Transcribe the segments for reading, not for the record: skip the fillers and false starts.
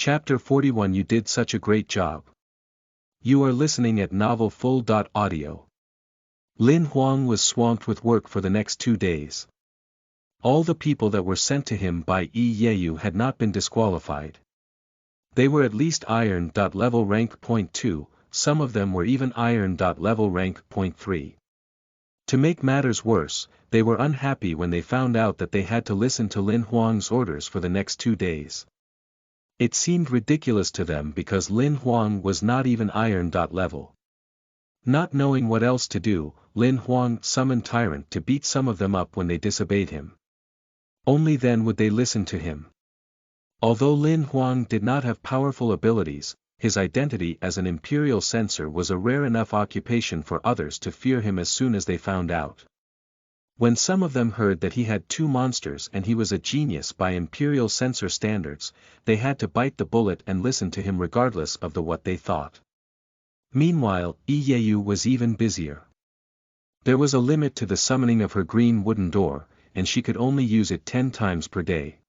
Chapter 41. You did such a great job. You are listening at Novel Full. Audio. Lin Huang was swamped with work for the next 2 days. All the people that were sent to him by Yi Yeyu had not been disqualified. They were at least iron. Level rank .2, some of them were even iron. Level rank .3. To make matters worse, they were unhappy when they found out that they had to listen to Lin Huang's orders for the next 2 days. It seemed ridiculous to them because Lin Huang was not even iron. Level. Not knowing what else to do, Lin Huang summoned Tyrant to beat some of them up when they disobeyed him. Only then would they listen to him. Although Lin Huang did not have powerful abilities, his identity as an imperial censor was a rare enough occupation for others to fear him as soon as they found out. When some of them heard that he had 2 monsters and he was a genius by imperial censor standards, they had to bite the bullet and listen to him regardless of what they thought. Meanwhile, Yi Yeyu was even busier. There was a limit to the summoning of her green wooden door, and she could only use it 10 times per day.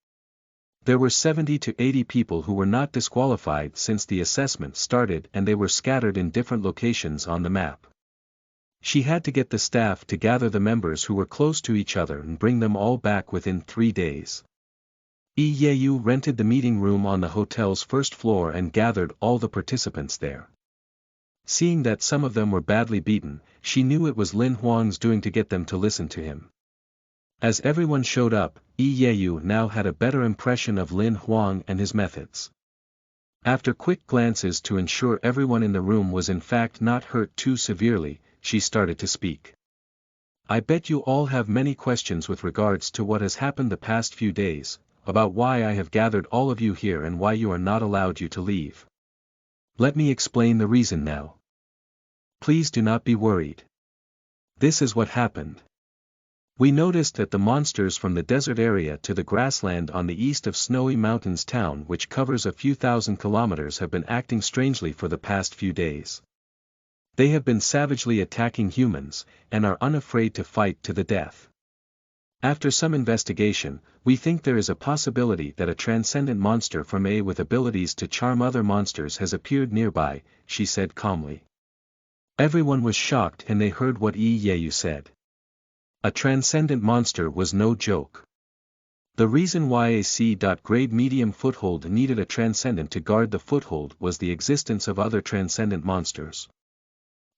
There were 70 to 80 people who were not disqualified since the assessment started, and they were scattered in different locations on the map. She had to get the staff to gather the members who were close to each other and bring them all back within 3 days. Yi Yeyu rented the meeting room on the hotel's first floor and gathered all the participants there. Seeing that some of them were badly beaten, she knew it was Lin Huang's doing to get them to listen to him. As everyone showed up, Yi Yeyu now had a better impression of Lin Huang and his methods. After quick glances to ensure everyone in the room was in fact not hurt too severely, she started to speak. I bet you all have many questions with regards to what has happened the past few days, about why I have gathered all of you here and why you are not allowed you to leave. Let me explain the reason now. Please do not be worried. This is what happened. We noticed that the monsters from the desert area to the grassland on the east of Snowy Mountains town, which covers a few thousand kilometers, have been acting strangely for the past few days. They have been savagely attacking humans, and are unafraid to fight to the death. After some investigation, we think there is a possibility that a transcendent monster from A with abilities to charm other monsters has appeared nearby, she said calmly. Everyone was shocked and they heard what Yi Yeyu said. A transcendent monster was no joke. The reason why a C-grade medium foothold needed a transcendent to guard the foothold was the existence of other transcendent monsters.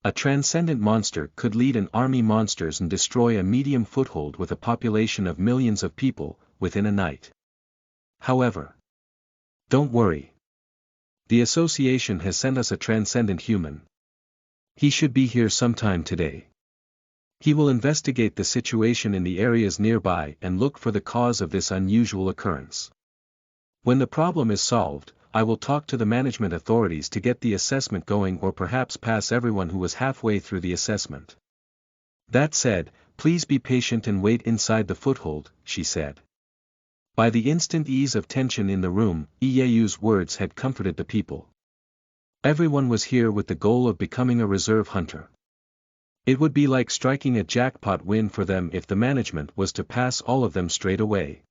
A transcendent monster could lead an army monsters and destroy a medium foothold with a population of millions of people, within a night. However, don't worry. The association has sent us a transcendent human. He should be here sometime today. He will investigate the situation in the areas nearby and look for the cause of this unusual occurrence. When the problem is solved, I will talk to the management authorities to get the assessment going, or perhaps pass everyone who was halfway through the assessment. That said, please be patient and wait inside the foothold, she said. By the instant ease of tension in the room, Yi Yeyu's words had comforted the people. Everyone was here with the goal of becoming a reserve hunter. It would be like striking a jackpot win for them if the management was to pass all of them straight away.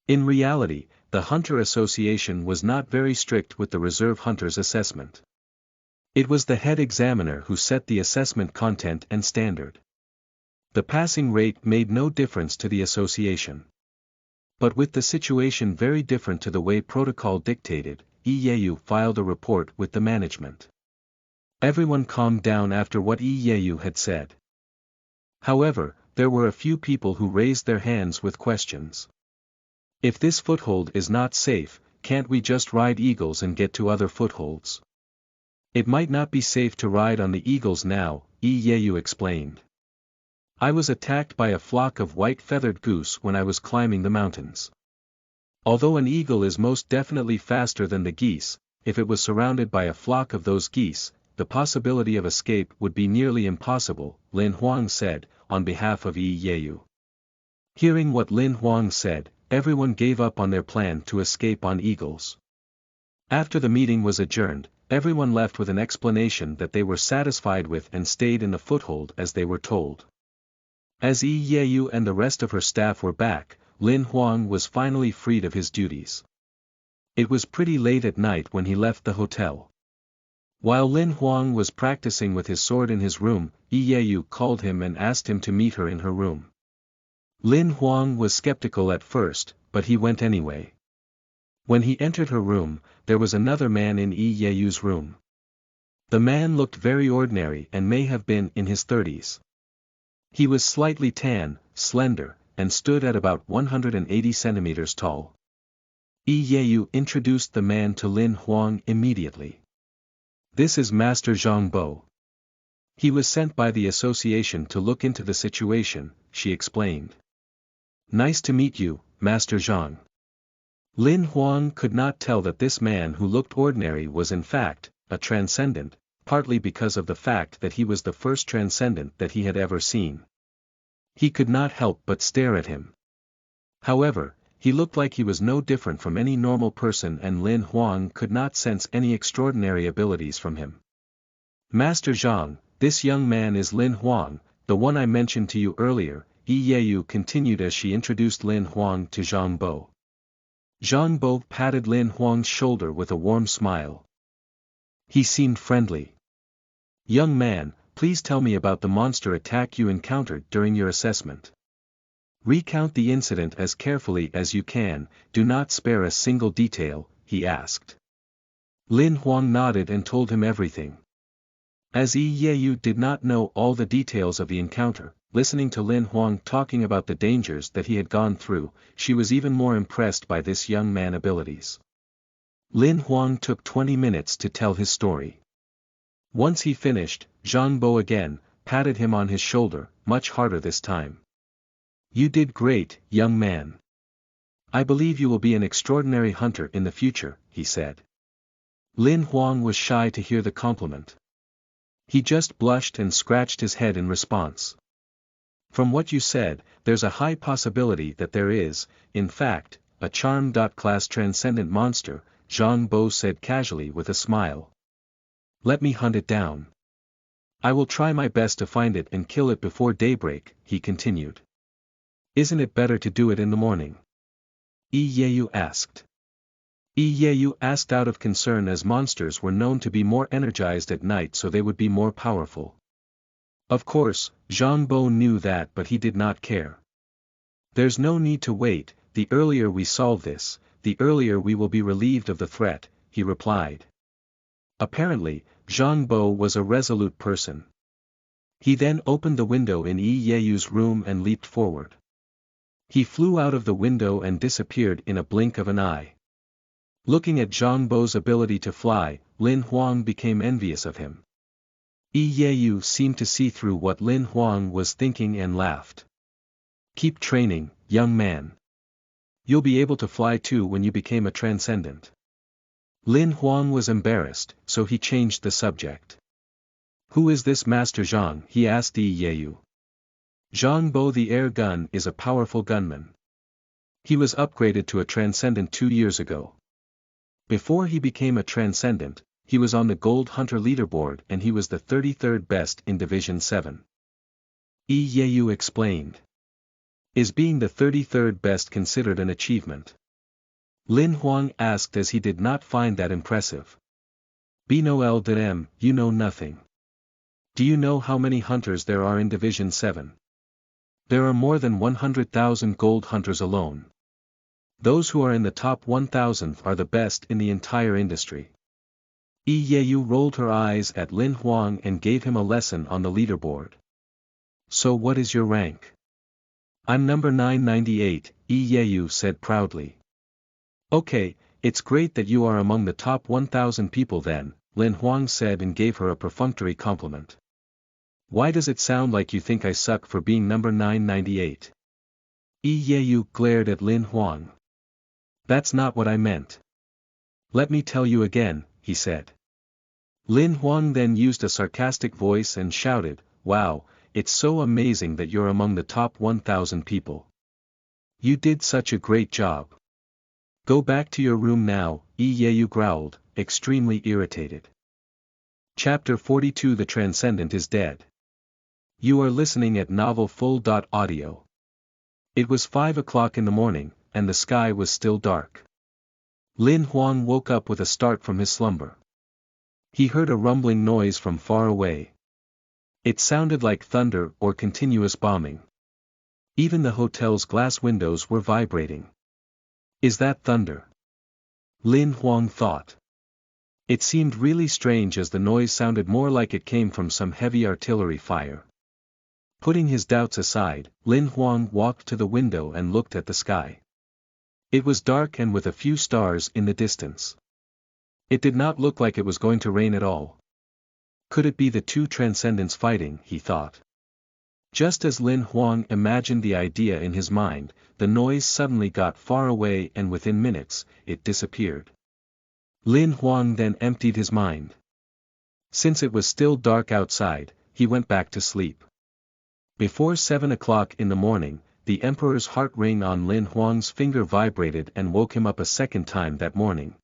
In reality, the Hunter Association was not very strict with the reserve hunters' assessment. It was the head examiner who set the assessment content and standard. The passing rate made no difference to the association. But with the situation very different to the way protocol dictated, Yi Yeyu filed a report with the management. Everyone calmed down after what Yi Yeyu had said. However, there were a few people who raised their hands with questions. If this foothold is not safe, can't we just ride eagles and get to other footholds? It might not be safe to ride on the eagles now, Yi Yeyu explained. I was attacked by a flock of white-feathered goose when I was climbing the mountains. Although an eagle is most definitely faster than the geese, if it was surrounded by a flock of those geese, the possibility of escape would be nearly impossible, Lin Huang said, on behalf of Yi Yeyu. Hearing what Lin Huang said, everyone gave up on their plan to escape on eagles. After the meeting was adjourned, everyone left with an explanation that they were satisfied with and stayed in the foothold as they were told. As Yi Yeyu and the rest of her staff were back, Lin Huang was finally freed of his duties. It was pretty late at night when he left the hotel. While Lin Huang was practicing with his sword in his room, Yu called him and asked him to meet her in her room. Lin Huang was skeptical at first, but he went anyway. When he entered her room, there was another man in Yu's room. The man looked very ordinary and may have been in his 30s. He was slightly tan, slender, and stood at about 180 centimeters tall. Yu introduced the man to Lin Huang immediately. This is Master Zhang Bo. He was sent by the association to look into the situation, she explained. Nice to meet you, Master Zhang. Lin Huang could not tell that this man who looked ordinary was in fact a transcendent, partly because of the fact that he was the first transcendent that he had ever seen. He could not help but stare at him. However, he looked like he was no different from any normal person and Lin Huang could not sense any extraordinary abilities from him. Master Zhang, this young man is Lin Huang, the one I mentioned to you earlier, Yu continued as she introduced Lin Huang to Zhang Bo. Zhang Bo patted Lin Huang's shoulder with a warm smile. He seemed friendly. Young man, please tell me about the monster attack you encountered during your assessment. Recount the incident as carefully as you can, do not spare a single detail, he asked. Lin Huang nodded and told him everything. As Yu did not know all the details of the encounter, listening to Lin Huang talking about the dangers that he had gone through, she was even more impressed by this young man's abilities. Lin Huang took 20 minutes to tell his story. Once he finished, Zhang Bo again patted him on his shoulder, much harder this time. You did great, young man. I believe you will be an extraordinary hunter in the future, he said. Lin Huang was shy to hear the compliment. He just blushed and scratched his head in response. From what you said, there's a high possibility that there is, in fact, a charm-class transcendent monster, Zhang Bo said casually with a smile. Let me hunt it down. I will try my best to find it and kill it before daybreak, he continued. Isn't it better to do it in the morning? Yu asked. Yu asked out of concern as monsters were known to be more energized at night so they would be more powerful. Of course, Zhang Bo knew that but he did not care. There's no need to wait, the earlier we solve this, the earlier we will be relieved of the threat, he replied. Apparently, Zhang Bo was a resolute person. He then opened the window in Yu's room and leaped forward. He flew out of the window and disappeared in a blink of an eye. Looking at Zhang Bo's ability to fly, Lin Huang became envious of him. Yu seemed to see through what Lin Huang was thinking and laughed. Keep training, young man. You'll be able to fly too when you became a transcendent. Lin Huang was embarrassed, so he changed the subject. Who is this Master Zhang? He asked Yu. Zhang Bo the air gun is a powerful gunman. He was upgraded to a transcendent 2 years ago. Before he became a transcendent, he was on the Gold Hunter leaderboard and he was the 33rd best in Division 7. Yu explained. Is being the 33rd best considered an achievement? Lin Huang asked as he did not find that impressive. Bnoel dem, you know nothing. Do you know how many hunters there are in Division 7? There are more than 100,000 gold hunters alone. Those who are in the top 1,000 are the best in the entire industry. Yu rolled her eyes at Lin Huang and gave him a lesson on the leaderboard. So what is your rank? I'm number 998, Yu said proudly. Okay, it's great that you are among the top 1,000 people then, Lin Huang said and gave her a perfunctory compliment. Why does it sound like you think I suck for being number 998? Yu glared at Lin Huang. That's not what I meant. Let me tell you again, he said. Lin Huang then used a sarcastic voice and shouted, wow, it's so amazing that you're among the top 1,000 people. You did such a great job. Go back to your room now, Yu growled, extremely irritated. Chapter 42 The Transcendent is Dead. You are listening at novelfull.audio. It was 5 o'clock in the morning, and the sky was still dark. Lin Huang woke up with a start from his slumber. He heard a rumbling noise from far away. It sounded like thunder or continuous bombing. Even the hotel's glass windows were vibrating. Is that thunder? Lin Huang thought. It seemed really strange as the noise sounded more like it came from some heavy artillery fire. Putting his doubts aside, Lin Huang walked to the window and looked at the sky. It was dark and with a few stars in the distance. It did not look like it was going to rain at all. Could it be the two transcendents fighting, he thought. Just as Lin Huang imagined the idea in his mind, the noise suddenly got far away and within minutes, it disappeared. Lin Huang then emptied his mind. Since it was still dark outside, he went back to sleep. Before 7 o'clock in the morning, the emperor's heart ring on Lin Huang's finger vibrated and woke him up a second time that morning.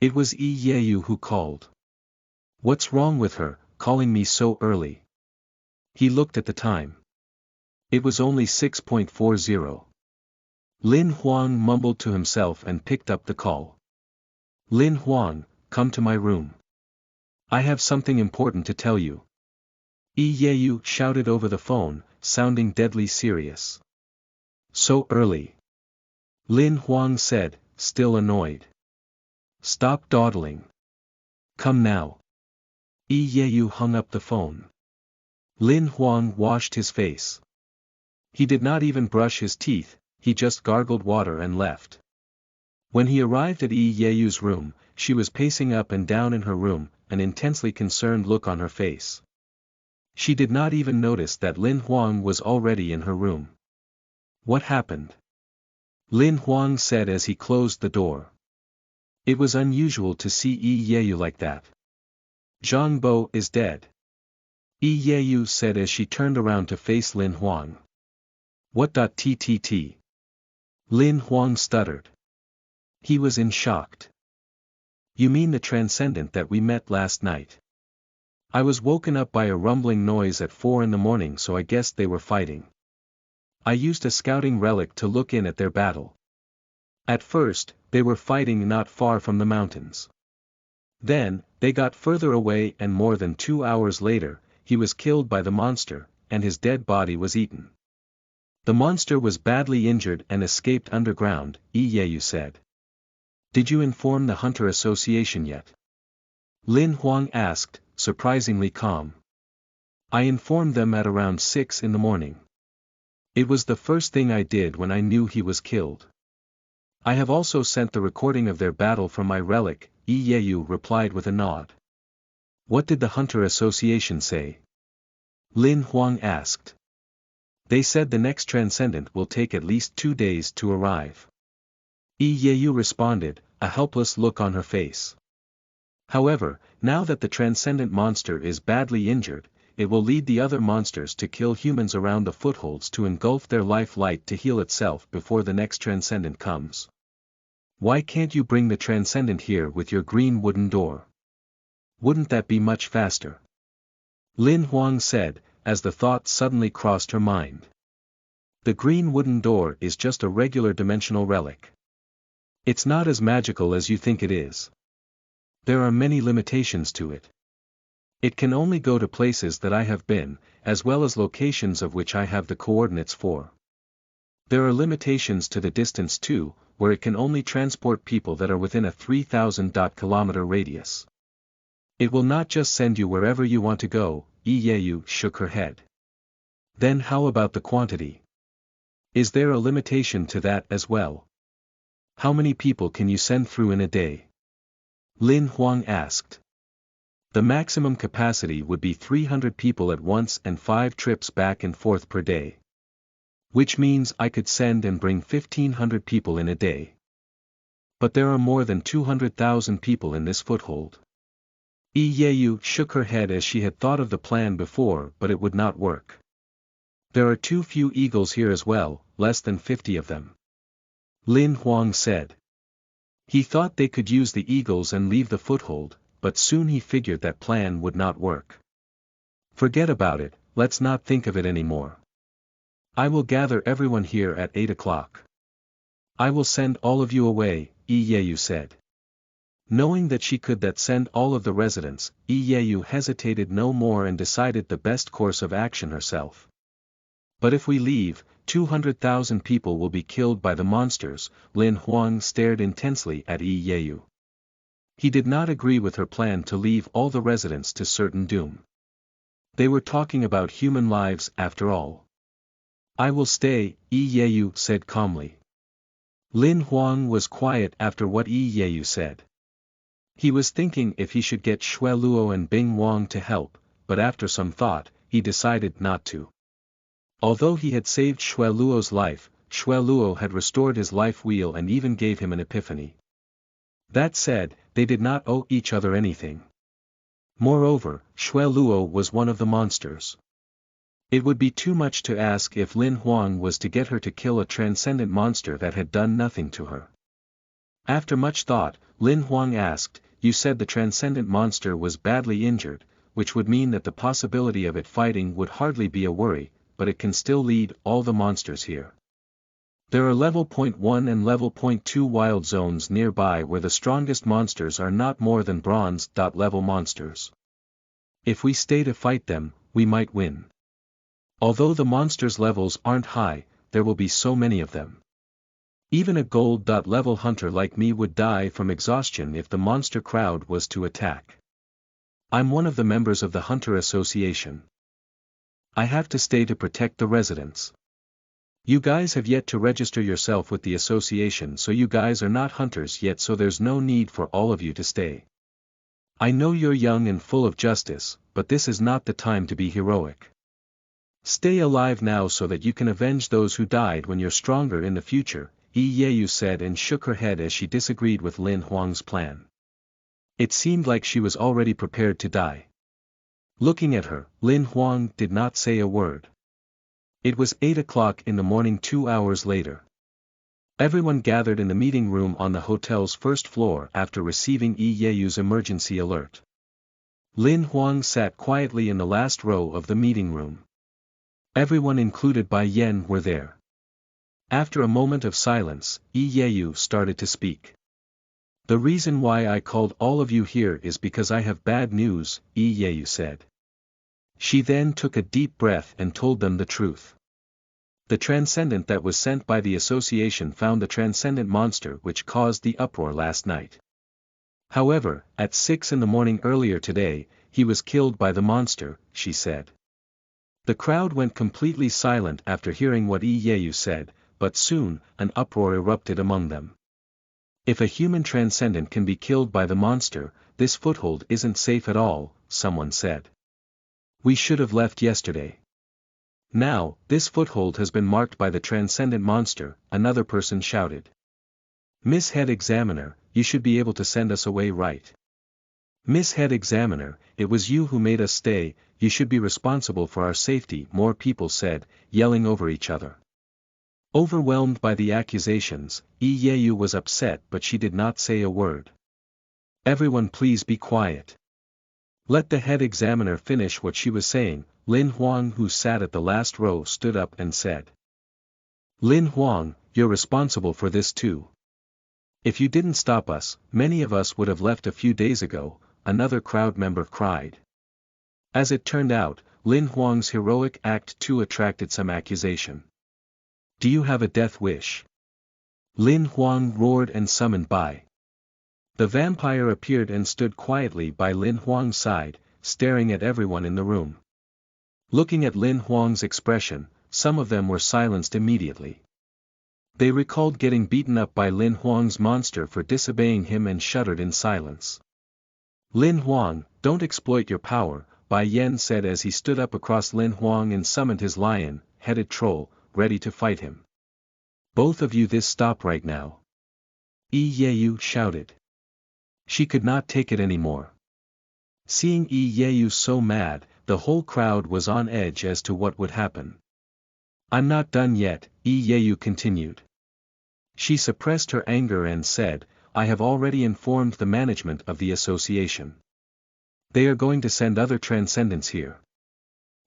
It was Yi Yeyu who called. What's wrong with her, calling me so early? He looked at the time. It was only 6:40. Lin Huang mumbled to himself and picked up the call. Lin Huang, come to my room. I have something important to tell you. Yi Yeyu shouted over the phone, sounding deadly serious. So early? Lin Huang said, still annoyed. Stop dawdling. Come now. Yi Yeyu hung up the phone. Lin Huang washed his face. He did not even brush his teeth, he just gargled water and left. When he arrived at Yi Yeyu's room, she was pacing up and down in her room, an intensely concerned look on her face. She did not even notice that Lin Huang was already in her room. What happened? Lin Huang said as he closed the door. It was unusual to see Yi Yeyu like that. Zhang Bo is dead. Yi Yeyu said as she turned around to face Lin Huang. What? Ttt. Lin Huang stuttered. He was in shock. You mean the transcendent that we met last night? I was woken up by a rumbling noise at 4 in the morning, so I guessed they were fighting. I used a scouting relic to look in at their battle. At first, they were fighting not far from the mountains. Then, they got further away and more than 2 hours later, he was killed by the monster, and his dead body was eaten. The monster was badly injured and escaped underground, Yi Yeyu said. Did you inform the Hunter Association yet? Lin Huang asked, surprisingly calm. I informed them at around 6 in the morning. It was the first thing I did when I knew he was killed. I have also sent the recording of their battle from my relic, Yi Yeyu replied with a nod. What did the Hunter Association say? Lin Huang asked. They said the next transcendent will take at least 2 days to arrive. Yi Yeyu responded, a helpless look on her face. However, now that the transcendent monster is badly injured, it will lead the other monsters to kill humans around the footholds to engulf their life light to heal itself before the next transcendent comes. Why can't you bring the transcendent here with your green wooden door? Wouldn't that be much faster? Lin Huang said, as the thought suddenly crossed her mind. The green wooden door is just a regular dimensional relic. It's not as magical as you think it is. There are many limitations to it. It can only go to places that I have been, as well as locations of which I have the coordinates for. There are limitations to the distance too, where it can only transport people that are within a 3,000 km radius. It will not just send you wherever you want to go, Yi Yeyu shook her head. Then how about the quantity? Is there a limitation to that as well? How many people can you send through in a day? Lin Huang asked. The maximum capacity would be 300 people at once and 5 trips back and forth per day. Which means I could send and bring 1,500 people in a day. But there are more than 200,000 people in this foothold. Yi Yeyu shook her head as she had thought of the plan before, but it would not work. There are too few eagles here as well, less than 50 of them. Lin Huang said. He thought they could use the eagles and leave the foothold, but soon he figured that plan would not work. Forget about it, let's not think of it anymore. I will gather everyone here at 8 o'clock. I will send all of you away, Yi said. Knowing that she could that send all of the residents, Yi hesitated no more and decided the best course of action herself. But if we leave, 200,000 people will be killed by the monsters. Lin Huang stared intensely at Yi. He did not agree with her plan to leave all the residents to certain doom. They were talking about human lives after all. I will stay, Yi said calmly. Lin Huang was quiet after what Yi said. He was thinking if he should get Xuanhuan and Bing Wang to help, but after some thought, he decided not to. Although he had saved Xuanhuan's life, Xuanhuan had restored his life wheel and even gave him an epiphany. That said, they did not owe each other anything. Moreover, Xuanhuan was one of the monsters. It would be too much to ask if Lin Huang was to get her to kill a transcendent monster that had done nothing to her. After much thought, Lin Huang asked, "You said the transcendent monster was badly injured, which would mean that the possibility of it fighting would hardly be a worry, but it can still lead all the monsters here. There are level 1 and level 2 wild zones nearby where the strongest monsters are not more than bronze level monsters. If we stay to fight them, we might win. Although the monsters' levels aren't high, there will be so many of them. Even a gold level hunter like me would die from exhaustion if the monster crowd was to attack. I'm one of the members of the Hunter Association. I have to stay to protect the residents. You guys have yet to register yourself with the association, so you guys are not hunters yet, so there's no need for all of you to stay. I know you're young and full of justice, but this is not the time to be heroic. Stay alive now so that you can avenge those who died when you're stronger in the future," Yi said and shook her head as she disagreed with Lin Huang's plan. It seemed like she was already prepared to die. Looking at her, Lin Huang did not say a word. It was 8 o'clock in the morning 2 hours later. Everyone gathered in the meeting room on the hotel's first floor after receiving Yi's emergency alert. Lin Huang sat quietly in the last row of the meeting room. Everyone included by Yen were there. After a moment of silence, Yi started to speak. "The reason why I called all of you here is because I have bad news," Yi said. She then took a deep breath and told them the truth. The transcendent that was sent by the association found the transcendent monster which caused the uproar last night. However, at 6 in the morning earlier today, he was killed by the monster, she said. The crowd went completely silent after hearing what Yi said, but soon, an uproar erupted among them. "If a human transcendent can be killed by the monster, this foothold isn't safe at all," someone said. "We should have left yesterday. Now, this foothold has been marked by the transcendent monster," another person shouted. "Miss Head Examiner, you should be able to send us away, right? Miss Head Examiner, it was you who made us stay, you should be responsible for our safety," more people said, yelling over each other. Overwhelmed by the accusations, Yi was upset but she did not say a word. "Everyone please be quiet. Let the head examiner finish what she was saying." Lin Huang, who sat at the last row, stood up and said. "Lin Huang, you're responsible for this too. If you didn't stop us, many of us would have left a few days ago," another crowd member cried. As it turned out, Lin Huang's heroic act too attracted some accusation. "Do you have a death wish?" Lin Huang roared and summoned Bai. The vampire appeared and stood quietly by Lin Huang's side, staring at everyone in the room. Looking at Lin Huang's expression, some of them were silenced immediately. They recalled getting beaten up by Lin Huang's monster for disobeying him and shuddered in silence. "Lin Huang, don't exploit your power," Bai Yan said as he stood up across Lin Huang and summoned his lion-headed troll, ready to fight him. "Both of you, this stop right now!" Yi shouted. She could not take it anymore. Seeing Yi so mad, the whole crowd was on edge as to what would happen. "I'm not done yet," Yi continued. She suppressed her anger and said, "I have already informed the management of the association. They are going to send other transcendents here.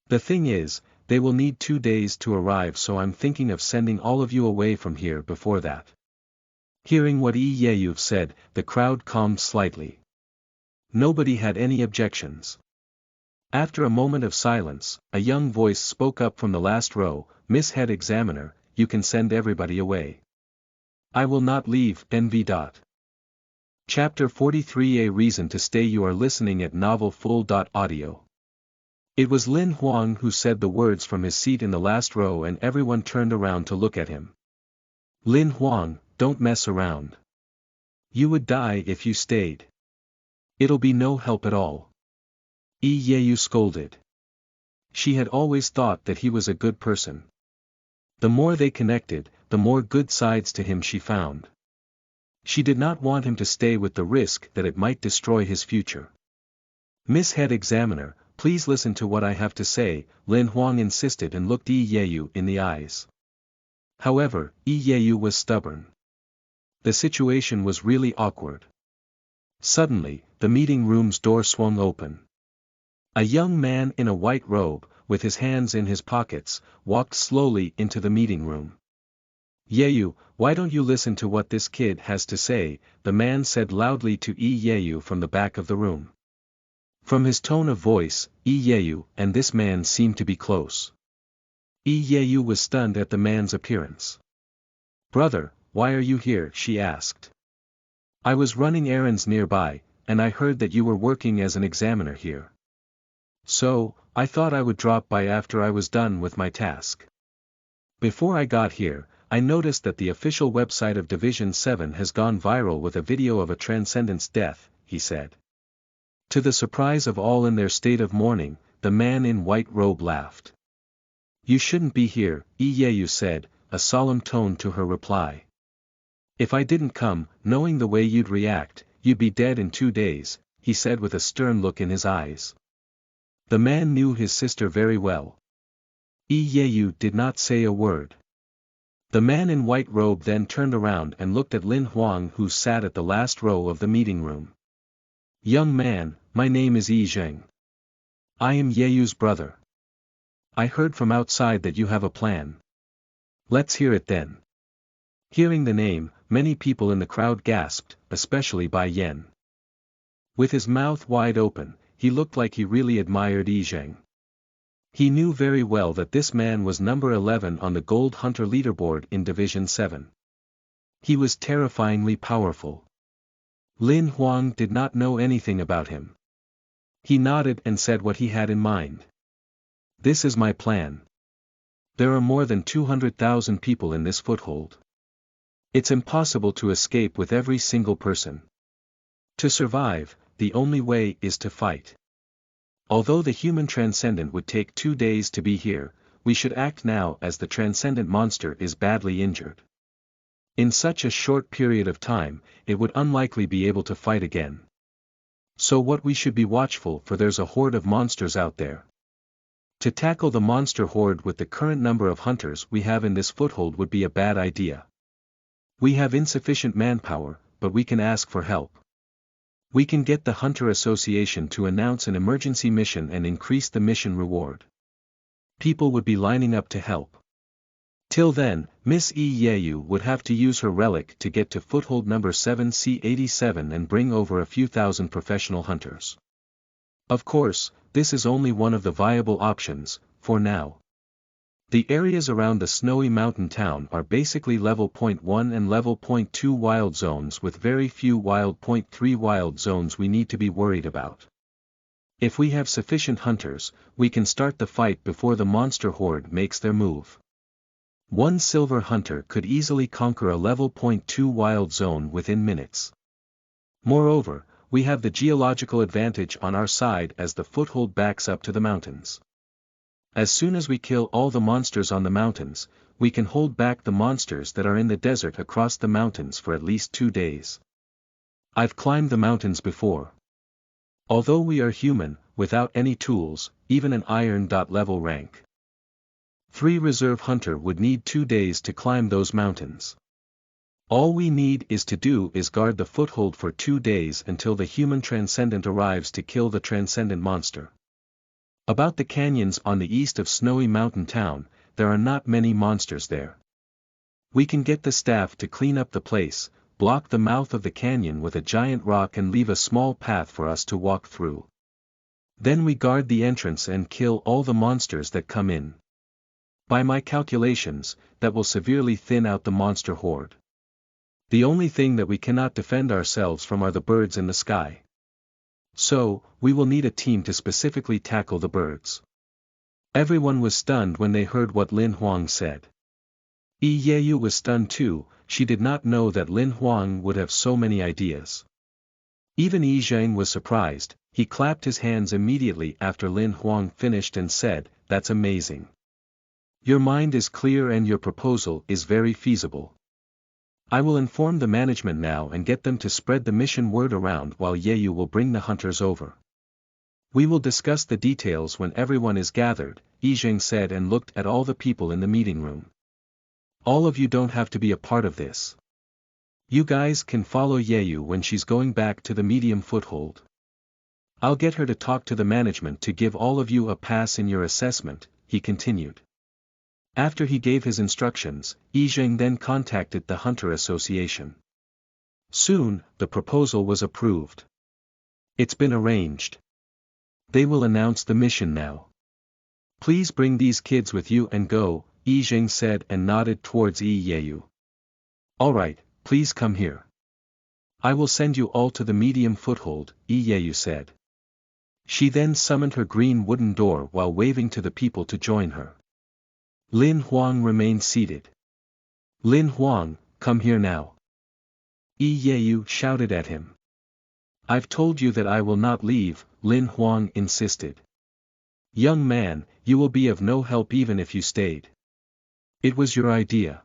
The thing is, they will need 2 days to arrive, so I'm thinking of sending all of you away from here before that." Hearing what Yeyu said, the crowd calmed slightly. Nobody had any objections. After a moment of silence, a young voice spoke up from the last row, "Miss Head Examiner, you can send everybody away. I will not leave, NV. Chapter 43. A Reason to Stay. You are listening at novelfull.audio. It was Lin Huang who said the words from his seat in the last row, and everyone turned around to look at him. Lin Huang, don't mess around. You would die if you stayed. It'll be no help at all. Yeyu scolded. She had always thought that he was a good person. The more they connected, the more good sides to him she found. She did not want him to stay with the risk that it might destroy his future. Miss Head Examiner, please listen to what I have to say, Lin Huang insisted and looked Yeyu in the eyes. However, Yeyu was stubborn. The situation was really awkward. Suddenly, the meeting room's door swung open. A young man in a white robe, with his hands in his pockets, walked slowly into the meeting room. Yeyu, why don't you listen to what this kid has to say, the man said loudly to Yeyu from the back of the room. From his tone of voice, Yeyu and this man seemed to be close. Yeyu was stunned at the man's appearance. Brother, why are you here? She asked. I was running errands nearby, and I heard that you were working as an examiner here. So, I thought I would drop by after I was done with my task. Before I got here, I noticed that the official website of Division 7 has gone viral with a video of a transcendent's death, he said. To the surprise of all in their state of mourning, the man in white robe laughed. You shouldn't be here, Yeyu said, a solemn tone to her reply. If I didn't come, knowing the way you'd react, you'd be dead in 2 days, he said with a stern look in his eyes. The man knew his sister very well. Yeyu did not say a word. The man in white robe then turned around and looked at Lin Huang, who sat at the last row of the meeting room. Young man, my name is Yi Zheng. I am Yeyu's brother. I heard from outside that you have a plan. Let's hear it then. Hearing the name, many people in the crowd gasped, especially Bai Yan. With his mouth wide open, he looked like he really admired Yi Zheng. He knew very well that this man was number 11 on the Gold Hunter leaderboard in Division 7. He was terrifyingly powerful. Lin Huang did not know anything about him. He nodded and said what he had in mind. This is my plan. There are more than 200,000 people in this foothold. It's impossible to escape with every single person. To survive, the only way is to fight. Although the human transcendent would take 2 days to be here, we should act now as the transcendent monster is badly injured. In such a short period of time, it would unlikely be able to fight again. So what we should be watchful for, there's a horde of monsters out there. To tackle the monster horde with the current number of hunters we have in this foothold would be a bad idea. We have insufficient manpower, but we can ask for help. We can get the Hunter Association to announce an emergency mission and increase the mission reward. People would be lining up to help. Till then, Miss Yeyu would have to use her relic to get to foothold number 7C87 and bring over a few thousand professional hunters. Of course, this is only one of the viable options, for now. The areas around the snowy mountain town are basically level 0.1 and level 0.2 wild zones with very few wild 0.3 wild zones we need to be worried about. If we have sufficient hunters, we can start the fight before the monster horde makes their move. One silver hunter could easily conquer a level 0.2 wild zone within minutes. Moreover, we have the geological advantage on our side as the foothold backs up to the mountains. As soon as we kill all the monsters on the mountains, we can hold back the monsters that are in the desert across the mountains for at least 2 days. I've climbed the mountains before. Although we are human, without any tools, even an iron. Level rank 3 reserve hunter would need 2 days to climb those mountains. All we need to do is guard the foothold for 2 days until the human transcendent arrives to kill the transcendent monster. About the canyons on the east of Snowy Mountain Town, there are not many monsters there. We can get the staff to clean up the place, block the mouth of the canyon with a giant rock and leave a small path for us to walk through. Then we guard the entrance and kill all the monsters that come in. By my calculations, that will severely thin out the monster horde. The only thing that we cannot defend ourselves from are the birds in the sky. So, we will need a team to specifically tackle the birds. Everyone was stunned when they heard what Lin Huang said. Yeyu was stunned too. She did not know that Lin Huang would have so many ideas. Even Yi Zhang was surprised. He clapped his hands immediately after Lin Huang finished and said, "That's amazing. Your mind is clear and your proposal is very feasible. I will inform the management now and get them to spread the mission word around while Yeyu will bring the hunters over. We will discuss the details when everyone is gathered," Yi Zhang said and looked at all the people in the meeting room. "All of you don't have to be a part of this. You guys can follow Yeyu when she's going back to the medium foothold. I'll get her to talk to the management to give all of you a pass in your assessment," he continued. After he gave his instructions, Yi Zhang then contacted the Hunter Association. Soon, the proposal was approved. "It's been arranged. They will announce the mission now. Please bring these kids with you and go," Yi Zhang said and nodded towards Yeyu. "Alright, please come here. I will send you all to the medium foothold," Yeyu said. She then summoned her green wooden door while waving to the people to join her. Lin Huang remained seated. "Lin Huang, come here now." Yeyu shouted at him. "I've told you that I will not leave," Lin Huang insisted. "Young man, you will be of no help even if you stayed. It was your idea.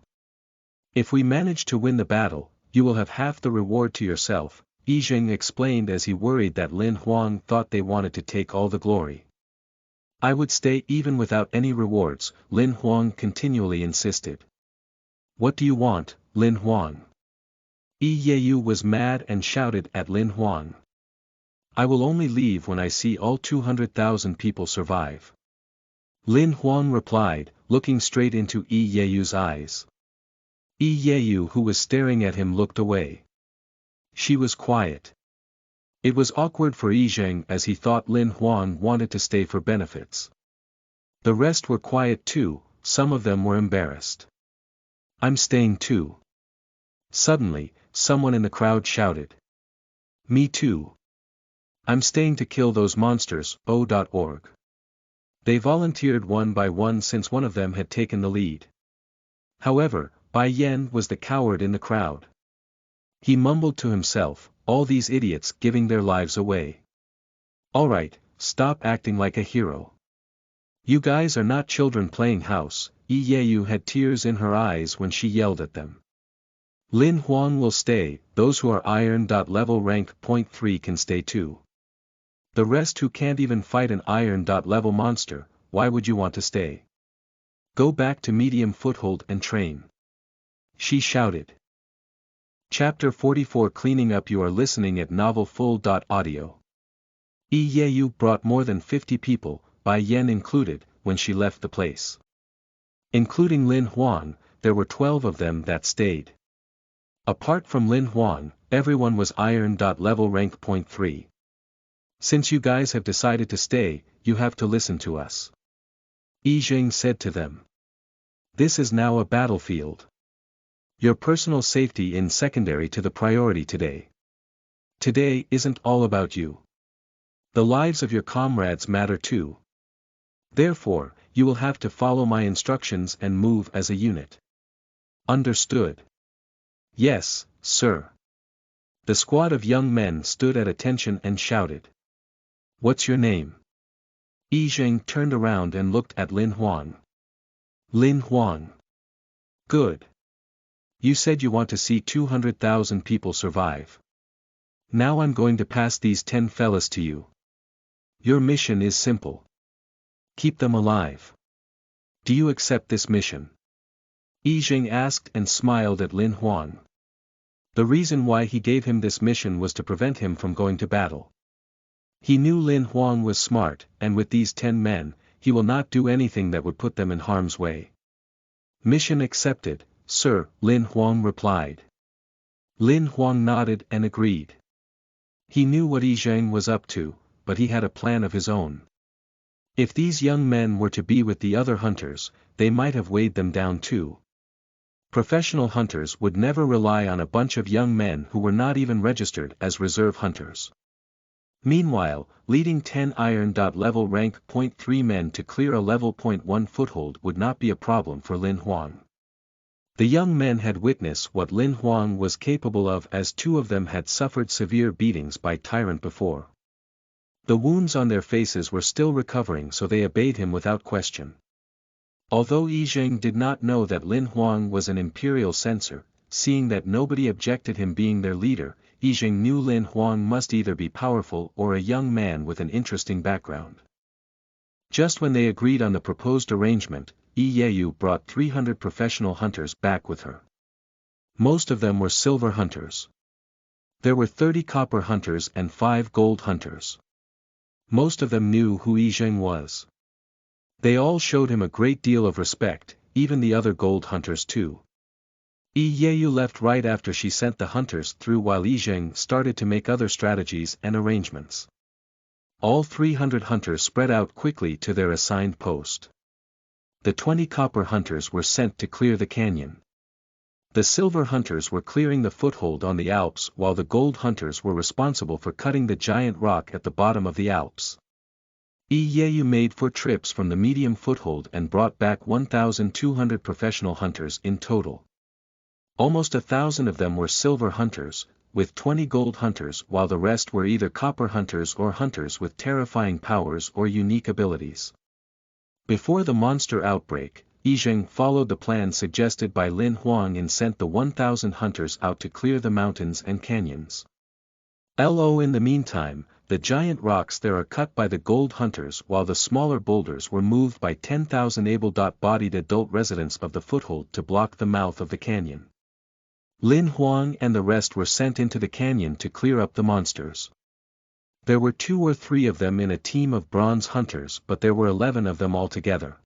If we manage to win the battle, you will have half the reward to yourself," Yi Zhang explained as he worried that Lin Huang thought they wanted to take all the glory. "I would stay even without any rewards," Lin Huang continually insisted. "What do you want, Lin Huang?" Yeyu was mad and shouted at Lin Huang. "I will only leave when I see all 200,000 people survive." Lin Huang replied, looking straight into Yeyu's eyes. Yeyu, who was staring at him, looked away. She was quiet. It was awkward for Yi Zhang as he thought Lin Huang wanted to stay for benefits. The rest were quiet too, some of them were embarrassed. "I'm staying too." Suddenly, someone in the crowd shouted. "Me too. I'm staying to kill those monsters." O.org. They volunteered one by one since one of them had taken the lead. However, Bai Yan was the coward in the crowd. He mumbled to himself, "All these idiots giving their lives away. Alright, stop acting like a hero. You guys are not children playing house." Yeyu had tears in her eyes when she yelled at them. "Lin Huang will stay, those who are iron. Level rank .3 can stay too. The rest who can't even fight an iron. Level monster, why would you want to stay? Go back to medium foothold and train." She shouted. Chapter 44 Cleaning Up. You are listening at novelfull.audio. Yeyu brought more than 50 people, Bai Yan included, when she left the place. Including Lin Huang, there were 12 of them that stayed. Apart from Lin Huang, everyone was iron. Level rank .3. "Since you guys have decided to stay, you have to listen to us," Yi Zhang said to them. "This is now a battlefield. Your personal safety is secondary to the priority today. Today isn't all about you. The lives of your comrades matter too. Therefore, you will have to follow my instructions and move as a unit. Understood?" "Yes, sir." The squad of young men stood at attention and shouted. "What's your name?" Yi Zhang turned around and looked at Lin Huang. "Lin Huang. Good. You said you want to see 200,000 people survive. Now I'm going to pass these 10 fellas to you. Your mission is simple. Keep them alive. Do you accept this mission?" Yi Zhang asked and smiled at Lin Huang. The reason why he gave him this mission was to prevent him from going to battle. He knew Lin Huang was smart, and with these 10 men, he will not do anything that would put them in harm's way. "Mission accepted, sir," Lin Huang replied. Lin Huang nodded and agreed. He knew what Yi Zheng was up to, but he had a plan of his own. If these young men were to be with the other hunters, they might have weighed them down too. Professional hunters would never rely on a bunch of young men who were not even registered as reserve hunters. Meanwhile, leading 10 iron. Level rank .3 men to clear a level .1 foothold would not be a problem for Lin Huang. The young men had witnessed what Lin Huang was capable of, as 2 of them had suffered severe beatings by Tyrant before. The wounds on their faces were still recovering, so they obeyed him without question. Although Yi Zheng did not know that Lin Huang was an imperial censor, seeing that nobody objected him being their leader, Yi Zheng knew Lin Huang must either be powerful or a young man with an interesting background. Just when they agreed on the proposed arrangement, Yi Yeyu brought 300 professional hunters back with her. Most of them were silver hunters. There were 30 copper hunters and 5 gold hunters. Most of them knew who Yi Zheng was. They all showed him a great deal of respect, even the other gold hunters too. Yi Yeyu left right after she sent the hunters through, while Yi Zheng started to make other strategies and arrangements. All 300 hunters spread out quickly to their assigned post. The 20 copper hunters were sent to clear the canyon. The silver hunters were clearing the foothold on the Alps, while the gold hunters were responsible for cutting the giant rock at the bottom of the Alps. Yi Yeyu made 4 trips from the medium foothold and brought back 1,200 professional hunters in total. Almost 1,000 of them were silver hunters, with 20 gold hunters, while the rest were either copper hunters or hunters with terrifying powers or unique abilities. Before the monster outbreak, Yi Zheng followed the plan suggested by Lin Huang and sent the 1,000 hunters out to clear the mountains and canyons. In the meantime, the giant rocks there are cut by the gold hunters, while the smaller boulders were moved by 10,000 able-bodied adult residents of the foothold to block the mouth of the canyon. Lin Huang and the rest were sent into the canyon to clear up the monsters. There were 2 or 3 of them in a team of bronze hunters, but there were 11 of them altogether.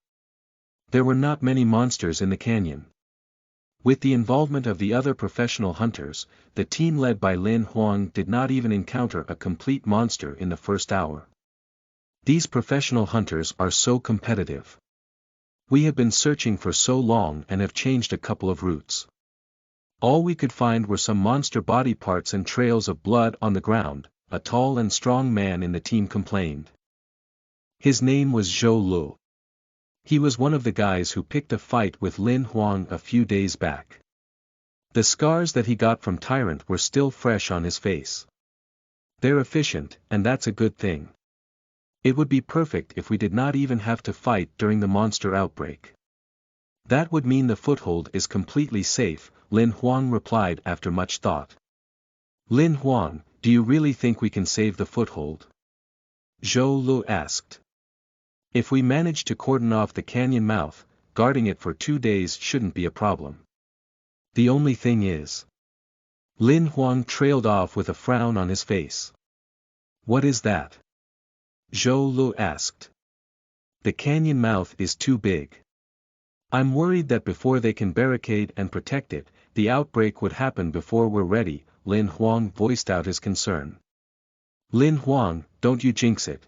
There were not many monsters in the canyon. With the involvement of the other professional hunters, the team led by Lin Huang did not even encounter a complete monster in the first hour. These professional hunters are so competitive. We have been searching for so long and have changed a couple of routes. All we could find were some monster body parts and trails of blood on the ground, a tall and strong man in the team complained. His name was Zhou Lu. He was one of the guys who picked a fight with Lin Huang a few days back. The scars that he got from Tyrant were still fresh on his face. They're efficient, and that's a good thing. It would be perfect if we did not even have to fight during the monster outbreak. That would mean the foothold is completely safe, Lin Huang replied after much thought. Lin Huang, do you really think we can save the foothold? Zhou Lu asked. If we manage to cordon off the canyon mouth, guarding it for 2 days shouldn't be a problem. The only thing is. Lin Huang trailed off with a frown on his face. What is that? Zhou Lu asked. The canyon mouth is too big. I'm worried that before they can barricade and protect it, the outbreak would happen before we're ready, Lin Huang voiced out his concern. Lin Huang, don't you jinx it.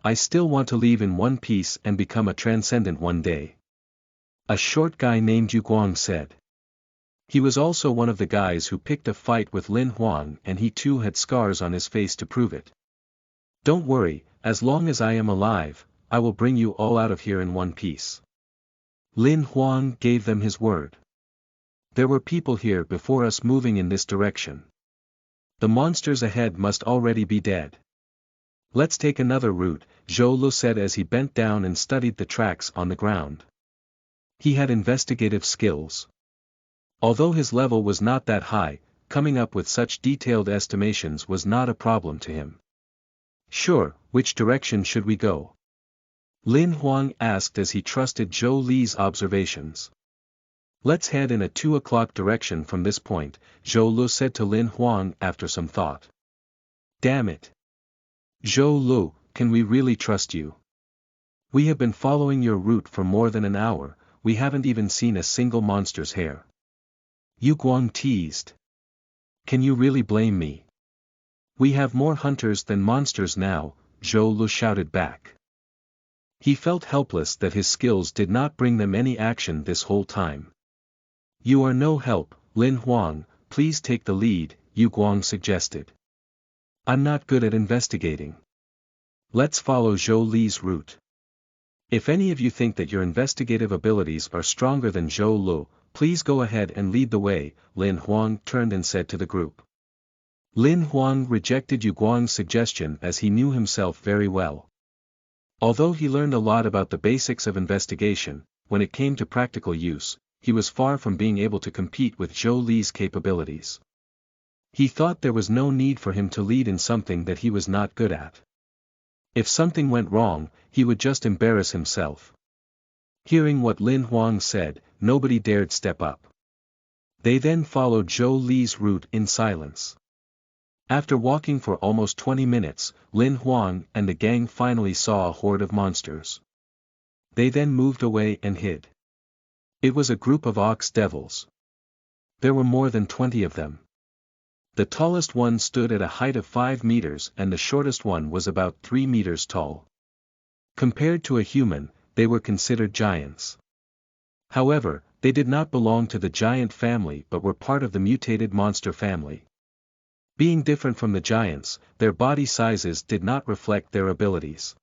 I still want to leave in one piece and become a transcendent one day. A short guy named Yu Guang said. He was also one of the guys who picked a fight with Lin Huang, and he too had scars on his face to prove it. Don't worry, as long as I am alive, I will bring you all out of here in one piece. Lin Huang gave them his word. There were people here before us moving in this direction. The monsters ahead must already be dead. Let's take another route, Zhou Lu said as he bent down and studied the tracks on the ground. He had investigative skills. Although his level was not that high, coming up with such detailed estimations was not a problem to him. Sure, which direction should we go? Lin Huang asked as he trusted Zhou Li's observations. Let's head in a 2 o'clock direction from this point, Zhou Lu said to Lin Huang after some thought. Damn it. Zhou Lu, can we really trust you? We have been following your route for more than an hour, we haven't even seen a single monster's hair. Yu Guang teased. Can you really blame me? We have more hunters than monsters now, Zhou Lu shouted back. He felt helpless that his skills did not bring them any action this whole time. You are no help, Lin Huang, please take the lead, Yu Guang suggested. I'm not good at investigating. Let's follow Zhou Li's route. If any of you think that your investigative abilities are stronger than Zhou Lu, please go ahead and lead the way, Lin Huang turned and said to the group. Lin Huang rejected Yu Guang's suggestion as he knew himself very well. Although he learned a lot about the basics of investigation, when it came to practical use, he was far from being able to compete with Zhou Li's capabilities. He thought there was no need for him to lead in something that he was not good at. If something went wrong, he would just embarrass himself. Hearing what Lin Huang said, nobody dared step up. They then followed Zhou Li's route in silence. After walking for almost 20 minutes, Lin Huang and the gang finally saw a horde of monsters. They then moved away and hid. It was a group of ox devils. There were more than 20 of them. The tallest one stood at a height of 5 meters and the shortest one was about 3 meters tall. Compared to a human, they were considered giants. However, they did not belong to the giant family but were part of the mutated monster family. Being different from the giants, their body sizes did not reflect their abilities.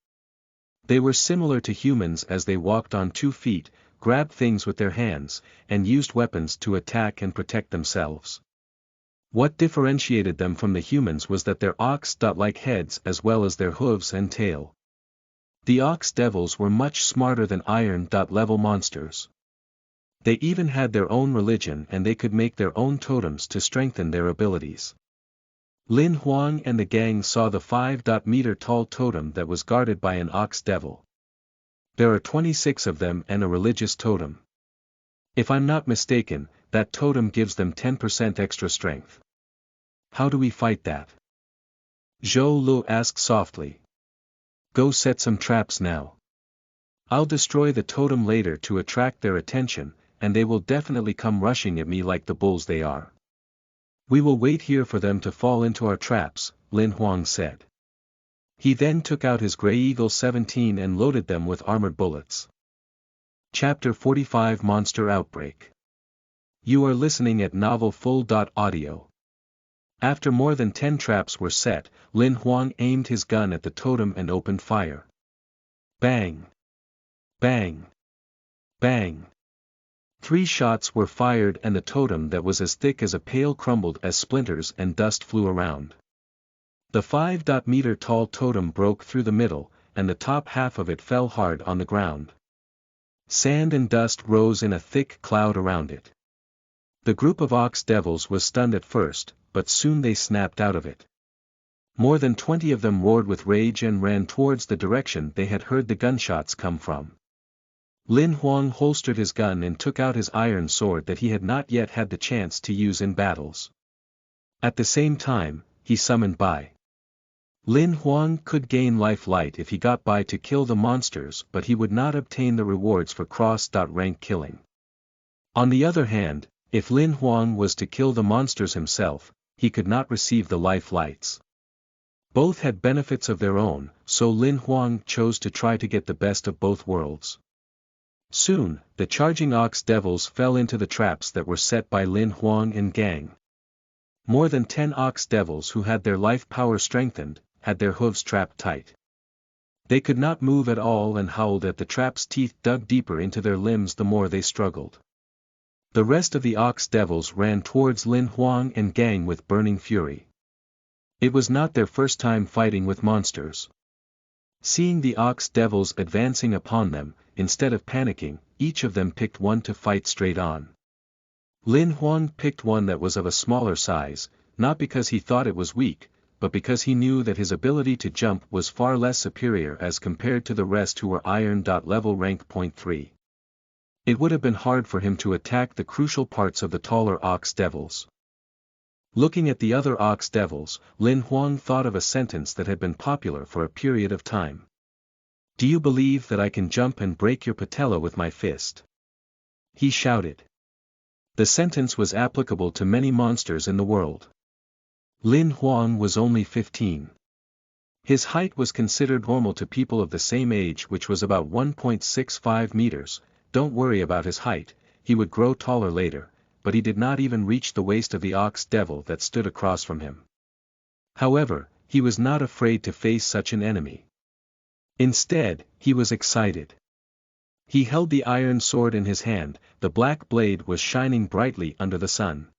They were similar to humans as they walked on 2 feet, grabbed things with their hands, and used weapons to attack and protect themselves. What differentiated them from the humans was that their ox-like heads as well as their hooves and tail. The ox devils were much smarter than iron-level monsters. They even had their own religion and they could make their own totems to strengthen their abilities. Lin Huang and the gang saw the 5-meter-tall totem that was guarded by an ox devil. There are 26 of them and a religious totem. If I'm not mistaken, that totem gives them 10% extra strength. How do we fight that? Zhou Lu asked softly. Go set some traps now. I'll destroy the totem later to attract their attention, and they will definitely come rushing at me like the bulls they are. We will wait here for them to fall into our traps, Lin Huang said. He then took out his Grey Eagle 17 and loaded them with armored bullets. Chapter 45 Monster Outbreak. You are listening at novelfull.audio. After more than 10 traps were set, Lin Huang aimed his gun at the totem and opened fire. Bang! Bang! Bang! 3 shots were fired and the totem that was as thick as a pail crumbled as splinters and dust flew around. The 5-meter-tall totem broke through the middle, and the top half of it fell hard on the ground. Sand and dust rose in a thick cloud around it. The group of ox devils was stunned at first, but soon they snapped out of it. More than 20 of them roared with rage and ran towards the direction they had heard the gunshots come from. Lin Huang holstered his gun and took out his iron sword that he had not yet had the chance to use in battles. At the same time, he summoned Bai. Lin Huang could gain life light if he got Bai to kill the monsters but he would not obtain the rewards for cross-rank killing. On the other hand, if Lin Huang was to kill the monsters himself, he could not receive the life lights. Both had benefits of their own, so Lin Huang chose to try to get the best of both worlds. Soon, the charging ox devils fell into the traps that were set by Lin Huang and gang. More than 10 ox devils who had their life power strengthened, had their hooves trapped tight. They could not move at all and howled at the trap's teeth dug deeper into their limbs the more they struggled. The rest of the ox devils ran towards Lin Huang and gang with burning fury. It was not their first time fighting with monsters. Seeing the ox devils advancing upon them, instead of panicking, each of them picked one to fight straight on. Lin Huang picked one that was of a smaller size, not because he thought it was weak, but because he knew that his ability to jump was far less superior as compared to the rest who were iron-level rank .3. It would have been hard for him to attack the crucial parts of the taller ox devils. Looking at the other ox devils, Lin Huang thought of a sentence that had been popular for a period of time. Do you believe that I can jump and break your patella with my fist? He shouted. The sentence was applicable to many monsters in the world. Lin Huang was only 15. His height was considered normal to people of the same age, which was about 1.65 meters. Don't worry about his height, he would grow taller later, but he did not even reach the waist of the ox devil that stood across from him. However, he was not afraid to face such an enemy. Instead, he was excited. He held the iron sword in his hand, the black blade was shining brightly under the sun.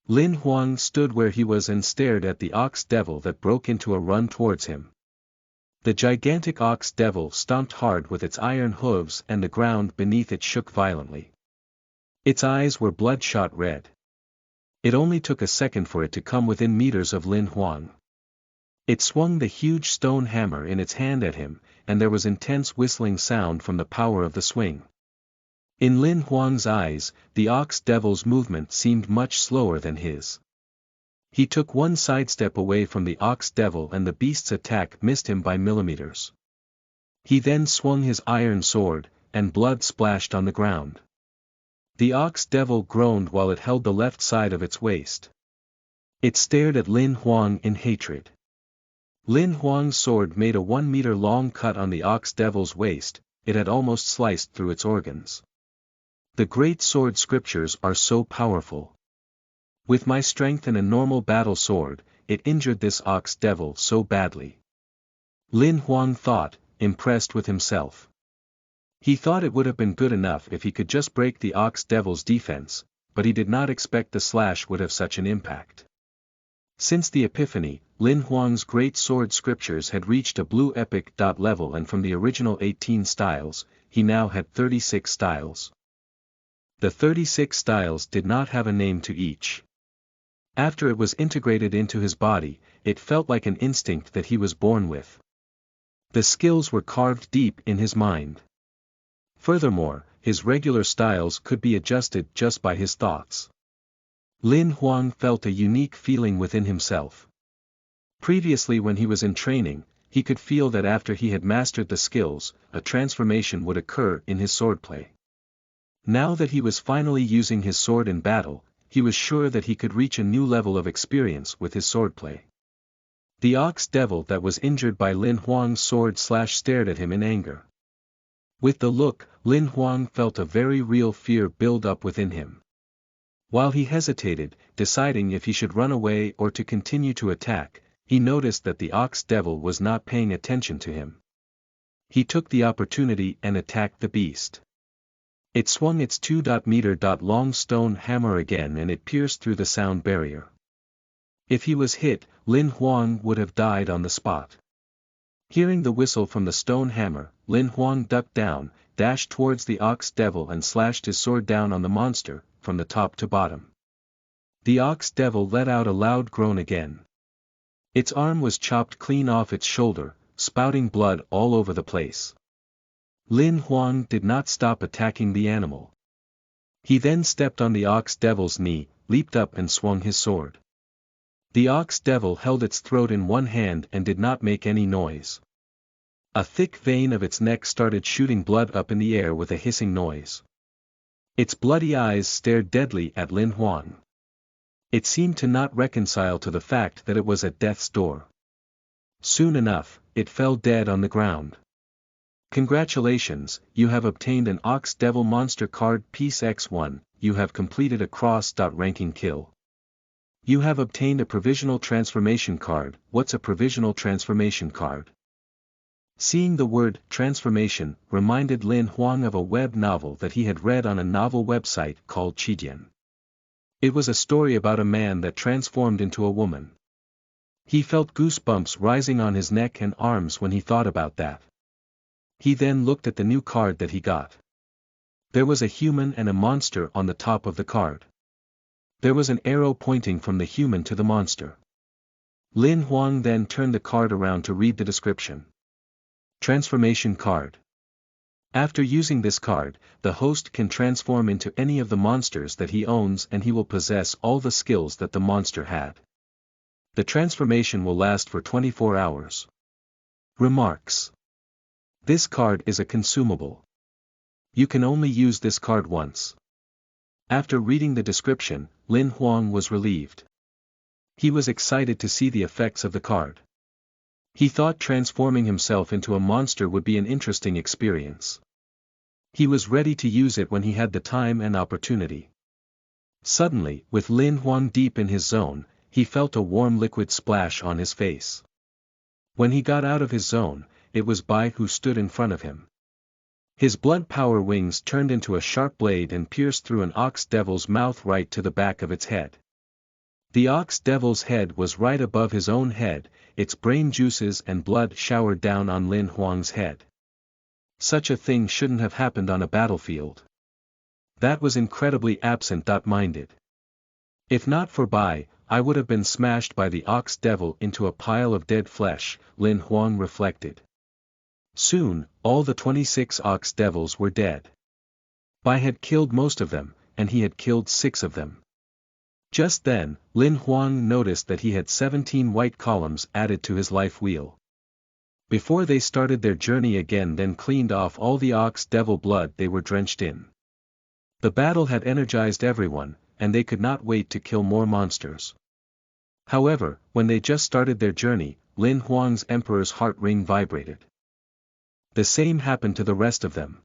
Lin Huang stood where he was and stared at the ox devil that broke into a run towards him. The gigantic ox devil stomped hard with its iron hooves and the ground beneath it shook violently. Its eyes were bloodshot red. It only took a second for it to come within meters of Lin Huang. It swung the huge stone hammer in its hand at him, and there was intense whistling sound from the power of the swing. In Lin Huang's eyes, the ox devil's movement seemed much slower than his. He took one sidestep away from the ox devil and the beast's attack missed him by millimeters. He then swung his iron sword, and blood splashed on the ground. The ox devil groaned while it held the left side of its waist. It stared at Lin Huang in hatred. Lin Huang's sword made a 1-meter-long cut on the ox devil's waist, it had almost sliced through its organs. The great sword scriptures are so powerful. With my strength and a normal battle sword, it injured this ox devil so badly. Lin Huang thought, impressed with himself. He thought it would have been good enough if he could just break the ox devil's defense, but he did not expect the slash would have such an impact. Since the Epiphany, Lin Huang's great sword scriptures had reached a blue epic level, and from the original 18 styles, he now had 36 styles. The 36 styles did not have a name to each. After it was integrated into his body, it felt like an instinct that he was born with. The skills were carved deep in his mind. Furthermore, his regular styles could be adjusted just by his thoughts. Lin Huang felt a unique feeling within himself. Previously, when he was in training, he could feel that after he had mastered the skills, a transformation would occur in his swordplay. Now that he was finally using his sword in battle, he was sure that he could reach a new level of experience with his swordplay. The ox devil that was injured by Lin Huang's sword slash stared at him in anger. With the look, Lin Huang felt a very real fear build up within him. While he hesitated, deciding if he should run away or to continue to attack, he noticed that the ox devil was not paying attention to him. He took the opportunity and attacked the beast. It swung its 2-meter-long stone hammer again and it pierced through the sound barrier. If he was hit, Lin Huang would have died on the spot. Hearing the whistle from the stone hammer, Lin Huang ducked down, dashed towards the ox devil and slashed his sword down on the monster, from the top to bottom. The ox devil let out a loud groan again. Its arm was chopped clean off its shoulder, spouting blood all over the place. Lin Huang did not stop attacking the animal. He then stepped on the ox devil's knee, leaped up and swung his sword. The ox devil held its throat in one hand and did not make any noise. A thick vein of its neck started shooting blood up in the air with a hissing noise. Its bloody eyes stared deadly at Lin Huang. It seemed to not reconcile to the fact that it was at death's door. Soon enough, it fell dead on the ground. Congratulations, you have obtained an Ox Devil Monster card piece X1, you have completed a cross-ranking kill. You have obtained a provisional transformation card. What's a provisional transformation card? Seeing the word transformation reminded Lin Huang of a web novel that he had read on a novel website called Qidian. It was a story about a man that transformed into a woman. He felt goosebumps rising on his neck and arms when he thought about that. He then looked at the new card that he got. There was a human and a monster on the top of the card. There was an arrow pointing from the human to the monster. Lin Huang then turned the card around to read the description. Transformation card. After using this card, the host can transform into any of the monsters that he owns and he will possess all the skills that the monster had. The transformation will last for 24 hours. Remarks. This card is a consumable. You can only use this card once. After reading the description, Lin Huang was relieved. He was excited to see the effects of the card. He thought transforming himself into a monster would be an interesting experience. He was ready to use it when he had the time and opportunity. Suddenly, with Xuanhuan deep in his zone, he felt a warm liquid splash on his face. When he got out of his zone, it was Bai who stood in front of him. His blood power wings turned into a sharp blade and pierced through an ox devil's mouth right to the back of its head. The ox devil's head was right above his own head, its brain juices and blood showered down on Xuanhuan's head. Such a thing shouldn't have happened on a battlefield. That was incredibly absent-minded. If not for Bai, I would have been smashed by the ox devil into a pile of dead flesh, Xuanhuan reflected. Soon, all the 26 ox devils were dead. Bai had killed most of them, and he had killed 6 of them. Just then, Xuanhuan noticed that he had 17 white columns added to his life wheel. Before they started their journey again, then cleaned off all the ox devil blood they were drenched in. The battle had energized everyone, and they could not wait to kill more monsters. However, when they just started their journey, Xuanhuan's emperor's heart ring vibrated. The same happened to the rest of them.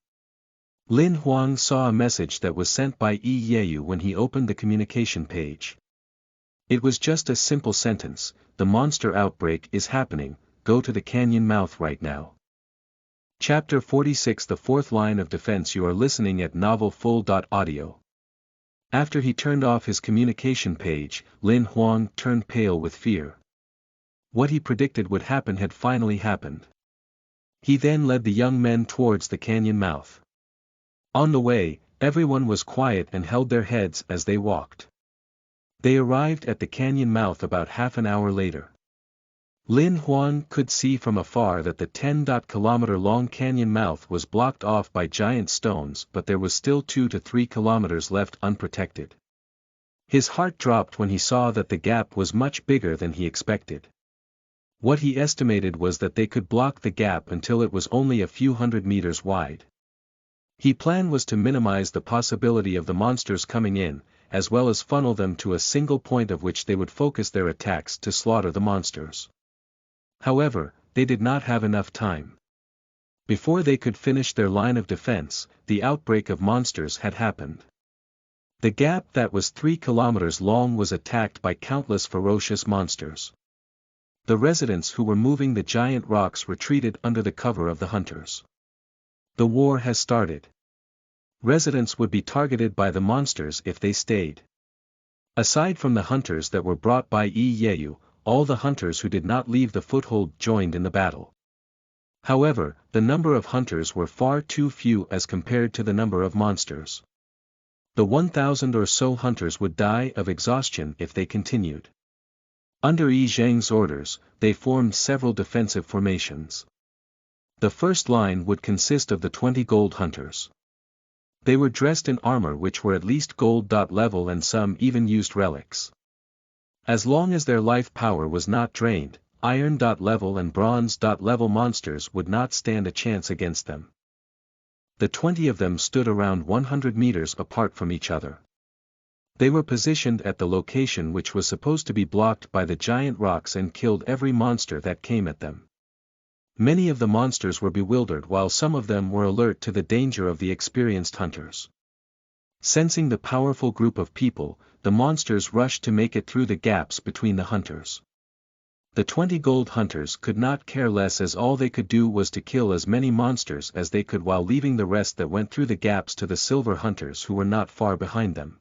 Xuanhuan saw a message that was sent by Yi Yeyu when he opened the communication page. It was just a simple sentence: the monster outbreak is happening, go to the canyon mouth right now. Chapter 46, the fourth line of defense. You are listening at novelfull.audio. After he turned off his communication page, Xuanhuan turned pale with fear. What he predicted would happen had finally happened. He then led the young men towards the canyon mouth. On the way, everyone was quiet and held their heads as they walked. They arrived at the canyon mouth about half an hour later. Xuanhuan could see from afar that the 10-kilometer-long canyon mouth was blocked off by giant stones, but there was still 2 to 3 kilometers left unprotected. His heart dropped when he saw that the gap was much bigger than he expected. What he estimated was that they could block the gap until it was only a few hundred meters wide. His plan was to minimize the possibility of the monsters coming in, as well as funnel them to a single point of which they would focus their attacks to slaughter the monsters. However, they did not have enough time. Before they could finish their line of defense, the outbreak of monsters had happened. The gap that was 3 kilometers long was attacked by countless ferocious monsters. The residents who were moving the giant rocks retreated under the cover of the hunters. The war has started. Residents would be targeted by the monsters if they stayed. Aside from the hunters that were brought by Yi Yeyu, all the hunters who did not leave the foothold joined in the battle. However, the number of hunters were far too few as compared to the number of monsters. The 1,000 or so hunters would die of exhaustion if they continued. Under Yi Zhang's orders, they formed several defensive formations. The first line would consist of the 20 gold hunters. They were dressed in armor which were at least gold level, and some even used relics. As long as their life power was not drained, iron level and bronze level monsters would not stand a chance against them. The 20 of them stood around 100 meters apart from each other. They were positioned at the location which was supposed to be blocked by the giant rocks and killed every monster that came at them. Many of the monsters were bewildered while some of them were alert to the danger of the experienced hunters. Sensing the powerful group of people, the monsters rushed to make it through the gaps between the hunters. The 20 gold hunters could not care less, as all they could do was to kill as many monsters as they could while leaving the rest that went through the gaps to the silver hunters who were not far behind them.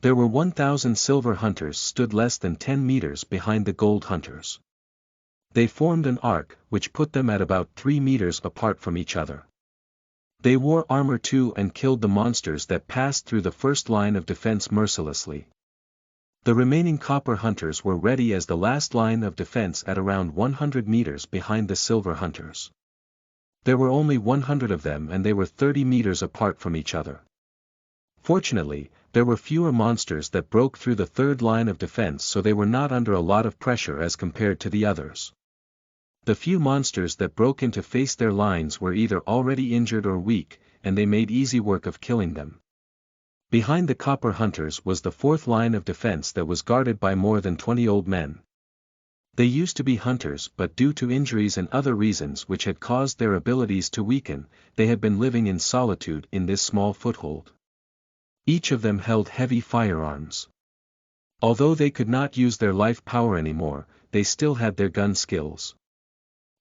There were 1,000 silver hunters stood less than 10 meters behind the gold hunters. They formed an arc, which put them at about 3 meters apart from each other. They wore armor too and killed the monsters that passed through the first line of defense mercilessly. The remaining copper hunters were ready as the last line of defense at around 100 meters behind the silver hunters. There were only 100 of them and they were 30 meters apart from each other. Fortunately, there were fewer monsters that broke through the third line of defense, so they were not under a lot of pressure as compared to the others. The few monsters that broke in to face their lines were either already injured or weak, and they made easy work of killing them. Behind the copper hunters was the fourth line of defense that was guarded by more than 20 old men. They used to be hunters but due to injuries and other reasons which had caused their abilities to weaken, they had been living in solitude in this small foothold. Each of them held heavy firearms. Although they could not use their life power anymore, they still had their gun skills.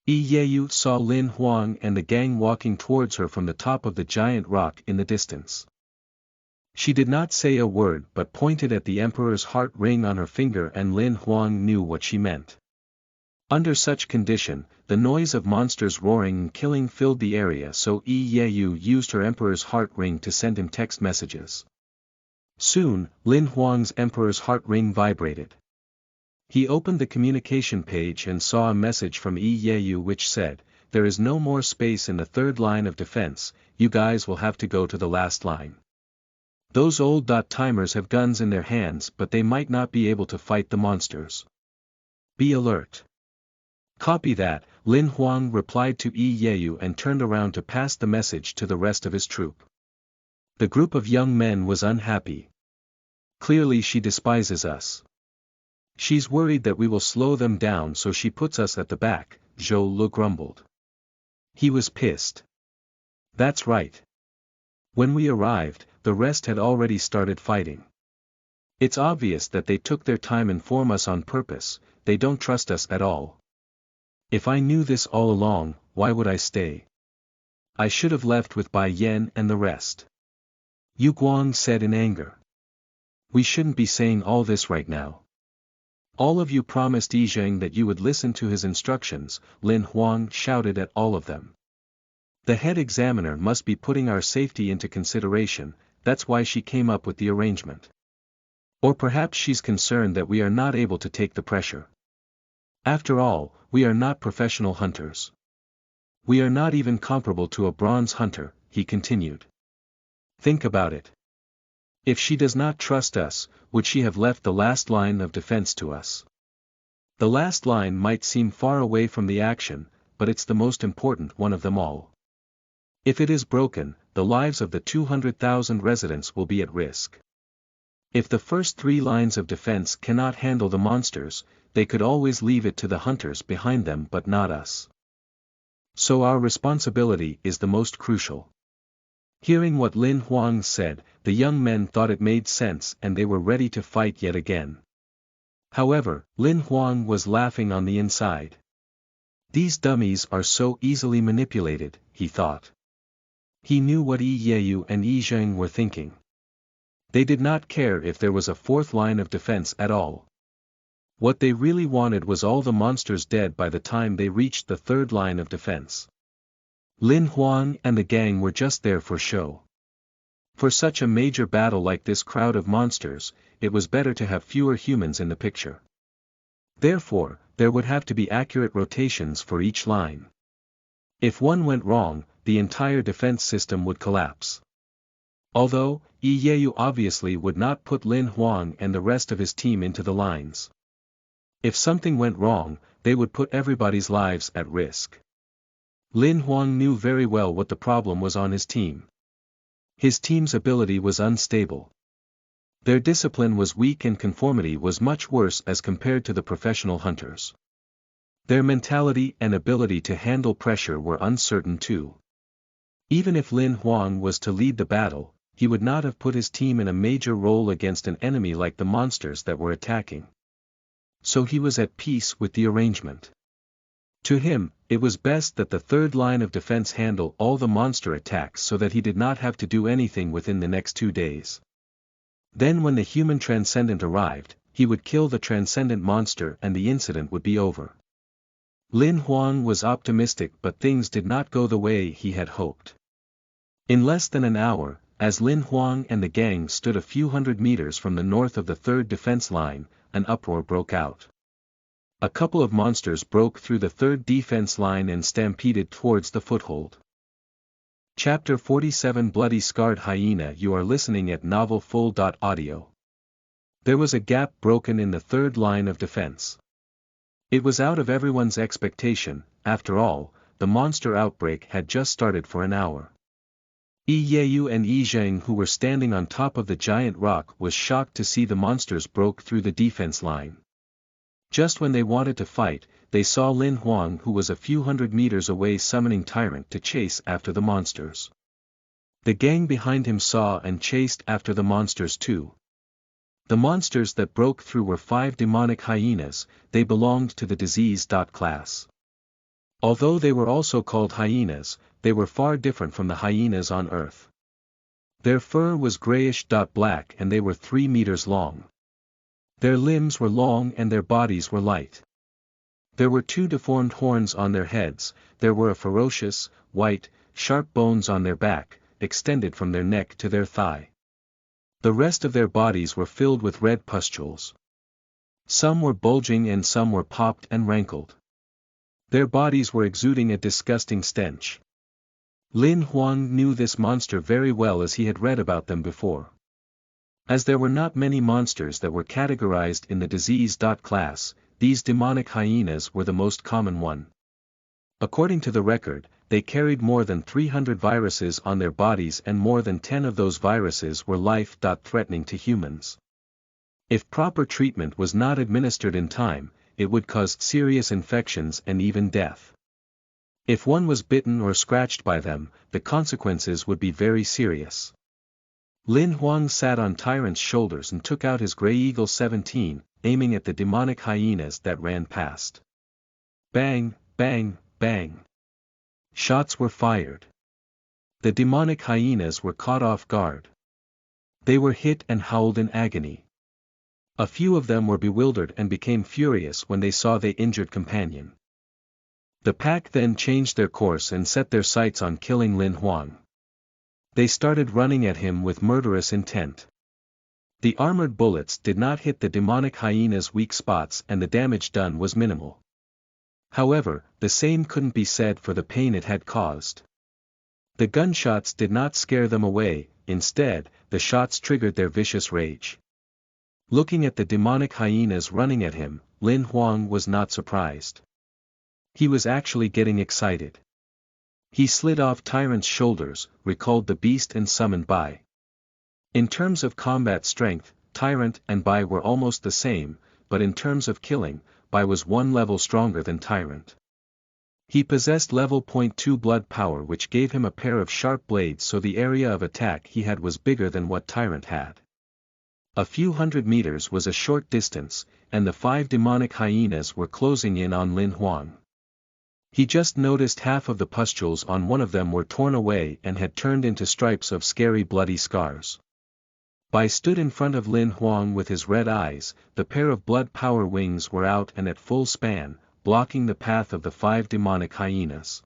Yi saw Lin Huang and the gang walking towards her from the top of the giant rock in the distance. She did not say a word but pointed at the emperor's heart ring on her finger, and Lin Huang knew what she meant. Under such condition, the noise of monsters roaring and killing filled the area, so Yi used her emperor's heart ring to send him text messages. Soon, Lin Huang's emperor's heart ring vibrated. He opened the communication page and saw a message from Yi which said, "There is no more space in the third line of defense, you guys will have to go to the last line. Those old timers have guns in their hands but they might not be able to fight the monsters. Be alert." Copy that, Lin Huang replied to Yi and turned around to pass the message to the rest of his troop. The group of young men was unhappy. Clearly she despises us. She's worried that we will slow them down, so she puts us at the back, Zhou Lu grumbled. He was pissed. That's right. When we arrived, the rest had already started fighting. It's obvious that they took their time and form us on purpose, they don't trust us at all. If I knew this all along, why would I stay? I should have left with Bai Yan and the rest. Yu Guang said in anger. We shouldn't be saying all this right now. All of you promised Yi Zheng that you would listen to his instructions, Lin Huang shouted at all of them. The head examiner must be putting our safety into consideration, that's why she came up with the arrangement. Or perhaps she's concerned that we are not able to take the pressure. After all, we are not professional hunters. We are not even comparable to a bronze hunter, he continued. Think about it. If she does not trust us, would she have left the last line of defense to us? The last line might seem far away from the action, but it's the most important one of them all. If it is broken, the lives of the 200,000 residents will be at risk. If the first three lines of defense cannot handle the monsters, they could always leave it to the hunters behind them but not us. So our responsibility is the most crucial. Hearing what Lin Huang said, the young men thought it made sense and they were ready to fight yet again. However, Lin Huang was laughing on the inside. These dummies are so easily manipulated, he thought. He knew what Yi and Yi Zheng were thinking. They did not care if there was a fourth line of defense at all. What they really wanted was all the monsters dead by the time they reached the third line of defense. Lin Huang and the gang were just there for show. For such a major battle like this crowd of monsters, it was better to have fewer humans in the picture. Therefore, there would have to be accurate rotations for each line. If one went wrong, the entire defense system would collapse. Although, Yi obviously would not put Lin Huang and the rest of his team into the lines. If something went wrong, they would put everybody's lives at risk. Lin Huang knew very well what the problem was on his team. His team's ability was unstable. Their discipline was weak and conformity was much worse as compared to the professional hunters. Their mentality and ability to handle pressure were uncertain too. Even if Lin Huang was to lead the battle, he would not have put his team in a major role against an enemy like the monsters that were attacking. So he was at peace with the arrangement. To him, it was best that the third line of defense handle all the monster attacks so that he did not have to do anything within the next 2 days. Then when the human transcendent arrived, he would kill the transcendent monster and the incident would be over. Lin Huang was optimistic but things did not go the way he had hoped. In less than an hour, as Lin Huang and the gang stood a few hundred meters from the north of the third defense line, an uproar broke out. A couple of monsters broke through the third defense line and stampeded towards the foothold. Chapter 47 Bloody Scarred Hyena. You are listening at novelfull.audio. There was a gap broken in the third line of defense. It was out of everyone's expectation, after all, the monster outbreak had just started for an hour. Yi and Yi Zheng, who were standing on top of the giant rock, was shocked to see the monsters broke through the defense line. Just when they wanted to fight, they saw Lin Huang, who was a few hundred meters away, summoning Tyrant to chase after the monsters. The gang behind him saw and chased after the monsters too. The monsters that broke through were 5 demonic hyenas. They belonged to the disease class. Although they were also called hyenas, they were far different from the hyenas on Earth. Their fur was grayish-black and they were 3 meters long. Their limbs were long and their bodies were light. There were 2 deformed horns on their heads. There were a ferocious, white, sharp bones on their back, extended from their neck to their thigh. The rest of their bodies were filled with red pustules. Some were bulging and some were popped and rankled. Their bodies were exuding a disgusting stench. Lin Huang knew this monster very well as he had read about them before. As there were not many monsters that were categorized in the disease class, these demonic hyenas were the most common one. According to the record, they carried more than 300 viruses on their bodies, and more than 10 of those viruses were life-threatening to humans. If proper treatment was not administered in time, it would cause serious infections and even death. If one was bitten or scratched by them, the consequences would be very serious. Lin Huang sat on Tyrant's shoulders and took out his Grey Eagle 17, aiming at the demonic hyenas that ran past. Bang, bang, bang. Shots were fired. The demonic hyenas were caught off guard. They were hit and howled in agony. A few of them were bewildered and became furious when they saw their injured companion. The pack then changed their course and set their sights on killing Lin Huang. They started running at him with murderous intent. The armored bullets did not hit the demonic hyena's weak spots and the damage done was minimal. However, the same couldn't be said for the pain it had caused. The gunshots did not scare them away, instead, the shots triggered their vicious rage. Looking at the demonic hyenas running at him, Lin Huang was not surprised. He was actually getting excited. He slid off Tyrant's shoulders, recalled the beast and summoned Bai. In terms of combat strength, Tyrant and Bai were almost the same, but in terms of killing, Bai was 1 level stronger than Tyrant. He possessed level 0.2 blood power, which gave him a pair of sharp blades, so the area of attack he had was bigger than what Tyrant had. A few hundred meters was a short distance, and the 5 demonic hyenas were closing in on Lin Huang. He just noticed half of the pustules on one of them were torn away and had turned into stripes of scary bloody scars. Bai stood in front of Lin Huang with his red eyes. The pair of blood power wings were out and at full span, blocking the path of the 5 demonic hyenas.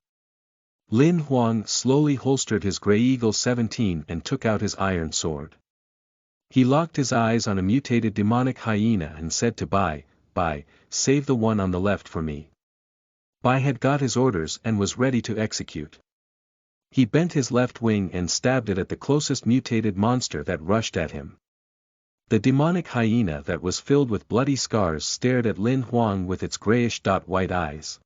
Lin Huang slowly holstered his Grey Eagle 17 and took out his iron sword. He locked his eyes on a mutated demonic hyena and said to Bai, "Bai, save the one on the left for me." Bai had got his orders and was ready to execute. He bent his left wing and stabbed it at the closest mutated monster that rushed at him. The demonic hyena that was filled with bloody scars stared at Lin Huang with its grayish-white eyes.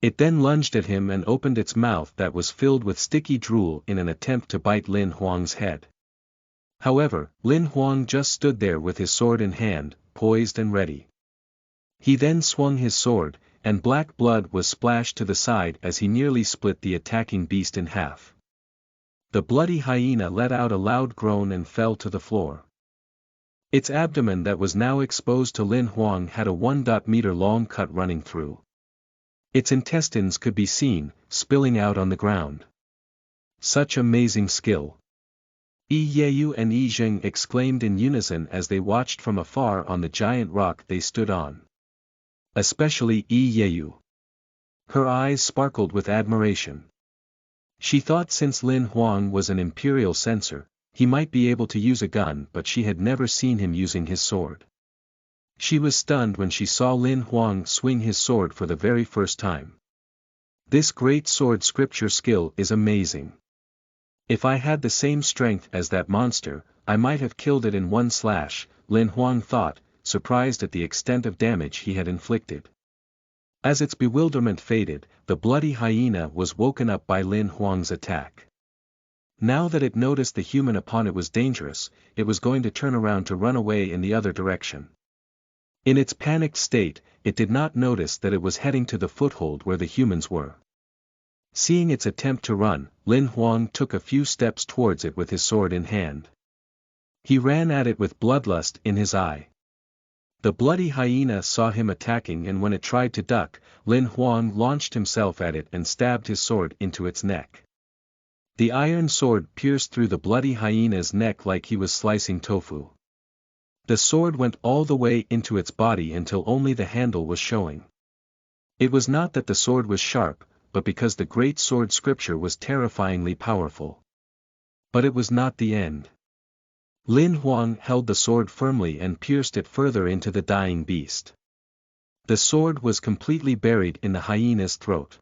It then lunged at him and opened its mouth that was filled with sticky drool in an attempt to bite Lin Huang's head. However, Lin Huang just stood there with his sword in hand, poised and ready. He then swung his sword, and black blood was splashed to the side as he nearly split the attacking beast in half. The bloody hyena let out a loud groan and fell to the floor. Its abdomen that was now exposed to Lin Huang had a 1-meter long cut running through. Its intestines could be seen, spilling out on the ground. Such amazing skill! Yi and Yi Zheng exclaimed in unison as they watched from afar on the giant rock they stood on. Especially Yi. Her eyes sparkled with admiration. She thought since Lin Huang was an imperial censor, he might be able to use a gun, but she had never seen him using his sword. She was stunned when she saw Lin Huang swing his sword for the very first time. This great sword scripture skill is amazing. If I had the same strength as that monster, I might have killed it in one slash, Lin Huang thought, surprised at the extent of damage he had inflicted. As its bewilderment faded, the bloody hyena was woken up by Lin Huang's attack. Now that it noticed the human upon it was dangerous, it was going to turn around to run away in the other direction. In its panicked state, it did not notice that it was heading to the foothold where the humans were. Seeing its attempt to run, Lin Huang took a few steps towards it with his sword in hand. He ran at it with bloodlust in his eye. The bloody hyena saw him attacking, and when it tried to duck, Lin Huang launched himself at it and stabbed his sword into its neck. The iron sword pierced through the bloody hyena's neck like he was slicing tofu. The sword went all the way into its body until only the handle was showing. It was not that the sword was sharp, but because the great sword scripture was terrifyingly powerful. But it was not the end. Lin Huang held the sword firmly and pierced it further into the dying beast. The sword was completely buried in the hyena's throat.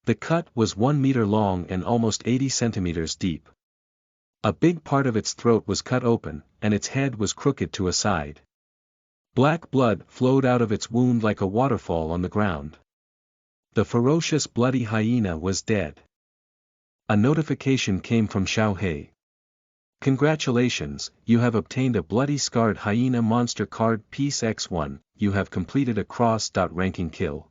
The cut was 1 meter long and almost 80 centimeters deep. A big part of its throat was cut open, and its head was crooked to a side. Black blood flowed out of its wound like a waterfall on the ground. The ferocious bloody hyena was dead. A notification came from Xiaohe. Congratulations, you have obtained a bloody scarred hyena monster card piece X1, you have completed a cross-ranking kill.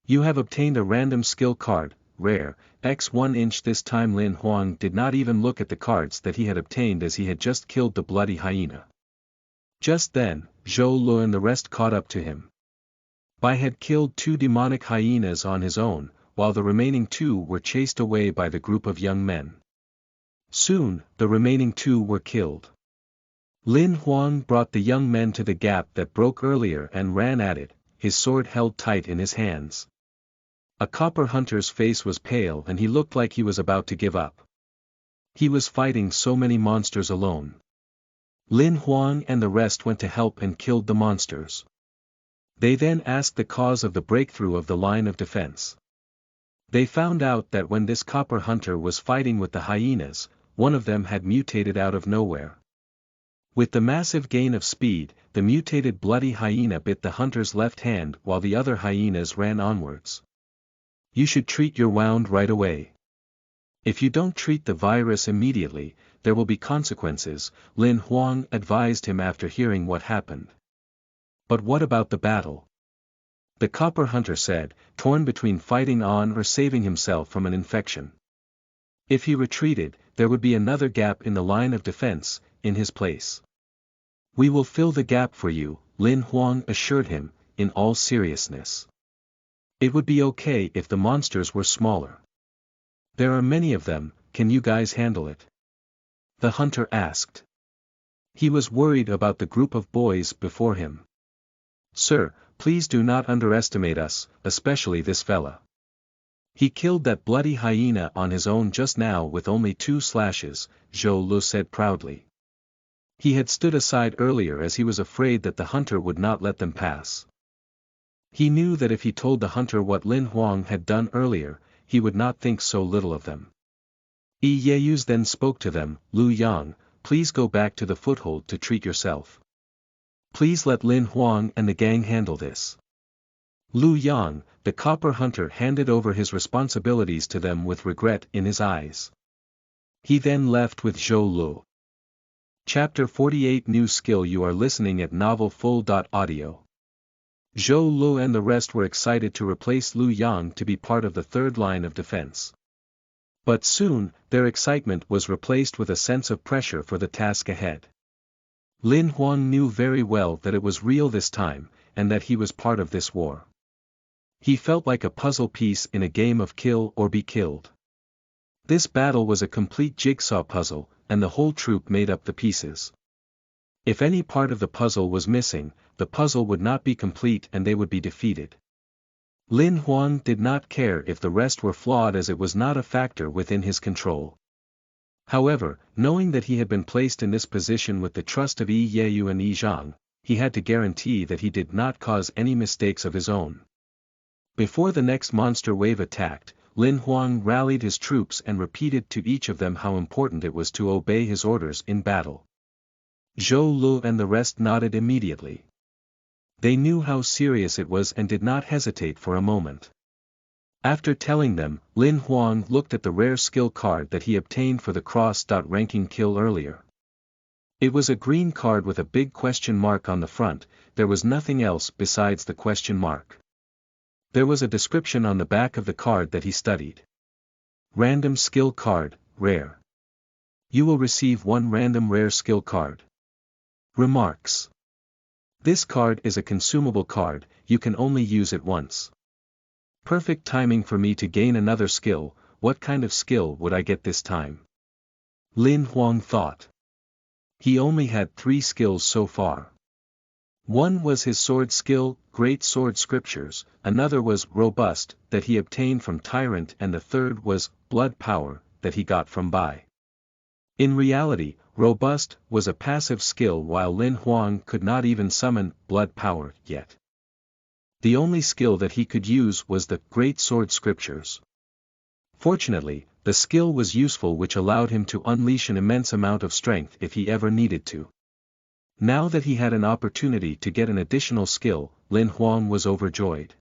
You have obtained a random skill card, rare, X1 inch. This time Lin Huang did not even look at the cards that he had obtained, as he had just killed the bloody hyena. Just then, Zhou Lu and the rest caught up to him. Bai had killed 2 demonic hyenas on his own, while the remaining 2 were chased away by the group of young men. Soon, the remaining 2 were killed. Lin Huang brought the young men to the gap that broke earlier and ran at it, his sword held tight in his hands. A copper hunter's face was pale and he looked like he was about to give up. He was fighting so many monsters alone. Lin Huang and the rest went to help and killed the monsters. They then asked the cause of the breakthrough of the line of defense. They found out that when this copper hunter was fighting with the hyenas, one of them had mutated out of nowhere. With the massive gain of speed, the mutated bloody hyena bit the hunter's left hand while the other hyenas ran onwards. You should treat your wound right away. If you don't treat the virus immediately, there will be consequences, Lin Huang advised him after hearing what happened. But what about the battle? The copper hunter said, torn between fighting on or saving himself from an infection. If he retreated, there would be another gap in the line of defense, in his place. We will fill the gap for you, Lin Huang assured him, in all seriousness. It would be okay if the monsters were smaller. There are many of them, can you guys handle it? The hunter asked. He was worried about the group of boys before him. Sir, please do not underestimate us, especially this fella. He killed that bloody hyena on his own just now with only 2 slashes, Zhou Lu said proudly. He had stood aside earlier as he was afraid that the hunter would not let them pass. He knew that if he told the hunter what Lin Huang had done earlier, he would not think so little of them. Yi Yeyus then spoke to them, Lu Yang, please go back to the foothold to treat yourself. Please let Lin Huang and the gang handle this. Lu Yang, the copper hunter, handed over his responsibilities to them with regret in his eyes. He then left with Zhou Lu. Chapter 48 New Skill. You are listening at novelfull.audio. Zhou Lu and the rest were excited to replace Lu Yang to be part of the third line of defense. But soon, their excitement was replaced with a sense of pressure for the task ahead. Lin Huang knew very well that it was real this time, and that he was part of this war. He felt like a puzzle piece in a game of kill or be killed. This battle was a complete jigsaw puzzle, and the whole troop made up the pieces. If any part of the puzzle was missing, the puzzle would not be complete and they would be defeated. Lin Huang did not care if the rest were flawed, as it was not a factor within his control. However, knowing that he had been placed in this position with the trust of Yi Yeyu and Yi Zhang, he had to guarantee that he did not cause any mistakes of his own. Before the next monster wave attacked, Lin Huang rallied his troops and repeated to each of them how important it was to obey his orders in battle. Zhou Lu and the rest nodded immediately. They knew how serious it was and did not hesitate for a moment. After telling them, Lin Huang looked at the rare skill card that he obtained for the cross-ranking kill earlier. It was a green card with a big question mark on the front. There was nothing else besides the question mark. There was a description on the back of the card that he studied. Random skill card, rare. You will receive one random rare skill card. Remarks. This card is a consumable card, you can only use it once. Perfect timing for me to gain another skill. What kind of skill would I get this time? Lin Huang thought. He only had 3 skills so far. One was his sword skill, Great Sword Scriptures, another was Robust, that he obtained from Tyrant, and the third was Blood Power, that he got from Bai. In reality, Robust was a passive skill while Lin Huang could not even summon Blood Power yet. The only skill that he could use was the Great Sword Scriptures. Fortunately, the skill was useful, which allowed him to unleash an immense amount of strength if he ever needed to. Now that he had an opportunity to get an additional skill, Lin Huang was overjoyed.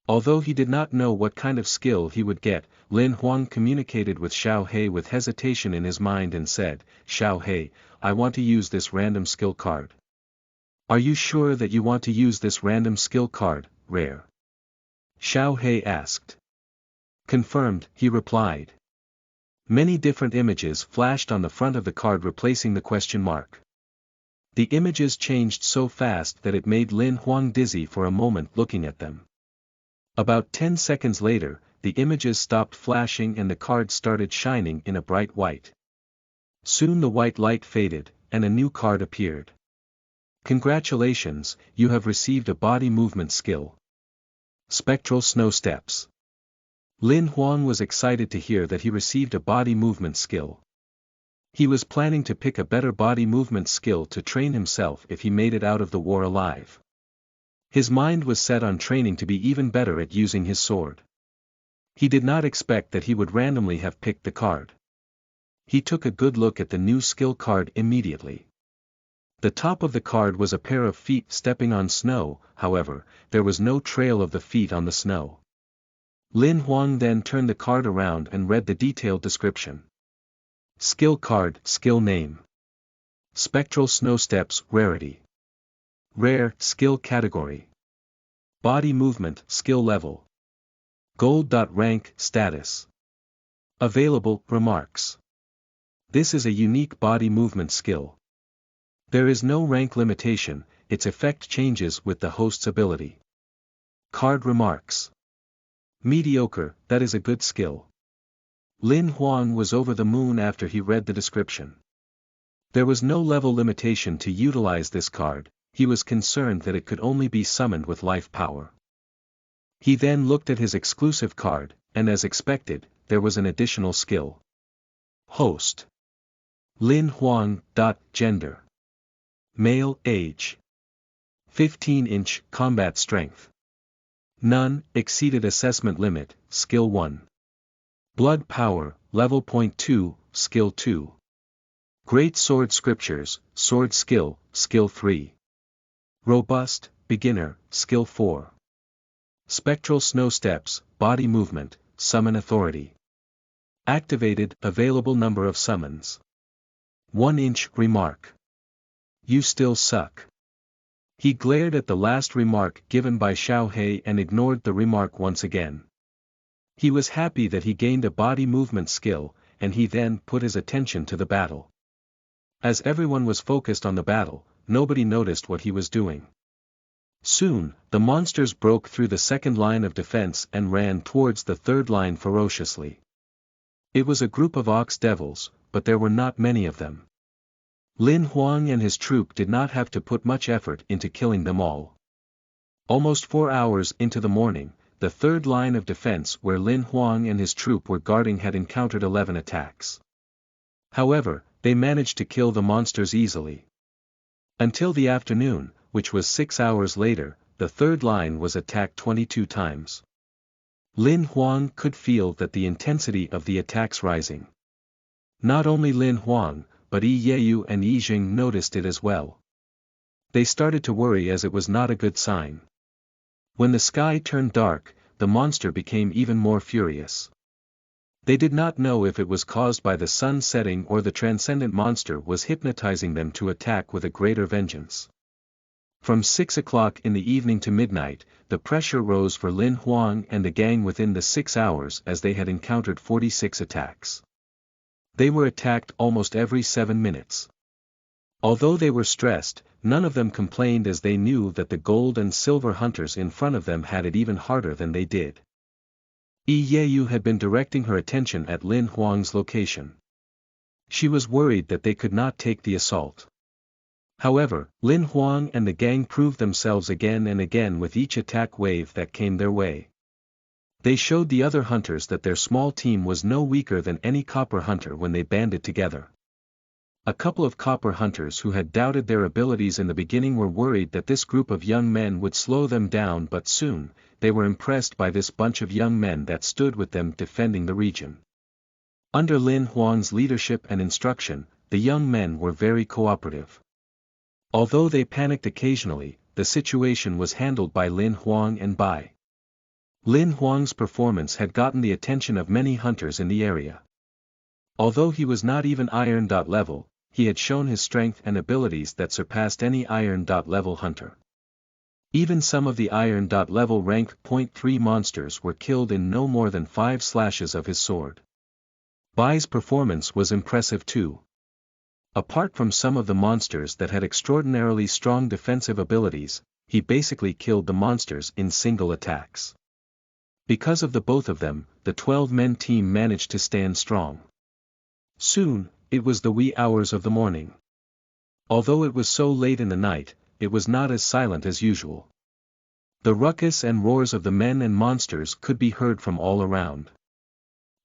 Although he did not know what kind of skill he would get, Lin Huang communicated with Xiao He with hesitation in his mind and said, "Xiao He, I want to use this random skill card." "Are you sure that you want to use this random skill card, rare?" Xiao He asked. "Confirmed," he replied. Many different images flashed on the front of the card replacing the question mark. The images changed so fast that it made Lin Huang dizzy for a moment looking at them. About 10 seconds later, the images stopped flashing and the card started shining in a bright white. Soon the white light faded, and a new card appeared. "Congratulations, you have received a body movement skill. Spectral Snow Steps." Lin Huang was excited to hear that he received a body movement skill. He was planning to pick a better body movement skill to train himself if he made it out of the war alive. His mind was set on training to be even better at using his sword. He did not expect that he would randomly have picked the card. He took a good look at the new skill card immediately. The top of the card was a pair of feet stepping on snow, however, there was no trail of the feet on the snow. Lin Huang then turned the card around and read the detailed description. Skill card, skill name. Spectral Snow Steps, rarity. Rare, skill category. Body movement, skill level. Gold. Rank, status. Available, remarks. This is a unique body movement skill. There is no rank limitation, its effect changes with the host's ability. Card remarks. Mediocre, that is a good skill. Lin Huang was over the moon after he read the description. There was no level limitation to utilize this card, he was concerned that it could only be summoned with life power. He then looked at his exclusive card, and as expected, there was an additional skill. Host. Lin Huang. Gender. Male, age. 15-inch, combat strength. None, exceeded assessment limit, skill 1. Blood power, level 0.2, skill 2. Great Sword Scriptures, sword skill, skill 3. Robust, beginner, skill 4. Spectral Snow Steps, body movement, summon authority. Activated, available number of summons. 1-inch, remark. You still suck. He glared at the last remark given by Xiao He and ignored the remark once again. He was happy that he gained a body movement skill, and he then put his attention to the battle. As everyone was focused on the battle, nobody noticed what he was doing. Soon, the monsters broke through the second line of defense and ran towards the third line ferociously. It was a group of ox devils, but there were not many of them. Lin Huang and his troop did not have to put much effort into killing them all. Almost 4 hours into the morning, the third line of defense where Lin Huang and his troop were guarding had encountered 11 attacks. However, they managed to kill the monsters easily. Until the afternoon, which was 6 hours later, the third line was attacked 22 times. Lin Huang could feel that the intensity of the attacks rising. Not only Lin Huang, but Yi Yeyu and Yi Jing noticed it as well. They started to worry as it was not a good sign. When the sky turned dark, the monster became even more furious. They did not know if it was caused by the sun setting or the transcendent monster was hypnotizing them to attack with a greater vengeance. From 6 o'clock in the evening to midnight, the pressure rose for Lin Huang and the gang within the 6 hours as they had encountered 46 attacks. They were attacked almost every 7 minutes. Although they were stressed, none of them complained as they knew that the gold and silver hunters in front of them had it even harder than they did. Yi Yeyu had been directing her attention at Lin Huang's location. She was worried that they could not take the assault. However, Lin Huang and the gang proved themselves again and again with each attack wave that came their way. They showed the other hunters that their small team was no weaker than any copper hunter when they banded together. A couple of copper hunters who had doubted their abilities in the beginning were worried that this group of young men would slow them down, but soon, they were impressed by this bunch of young men that stood with them defending the region. Under Lin Huang's leadership and instruction, the young men were very cooperative. Although they panicked occasionally, the situation was handled by Lin Huang and Bai. Lin Huang's performance had gotten the attention of many hunters in the area. Although he was not even iron. Level, he had shown his strength and abilities that surpassed any iron. Level hunter. Even some of the iron. Level rank .3 monsters were killed in no more than 5 slashes of his sword. Bai's performance was impressive too. Apart from some of the monsters that had extraordinarily strong defensive abilities, he basically killed the monsters in single attacks. Because of the both of them, the 12-man team managed to stand strong. Soon, it was the wee hours of the morning. Although it was so late in the night, it was not as silent as usual. The ruckus and roars of the men and monsters could be heard from all around.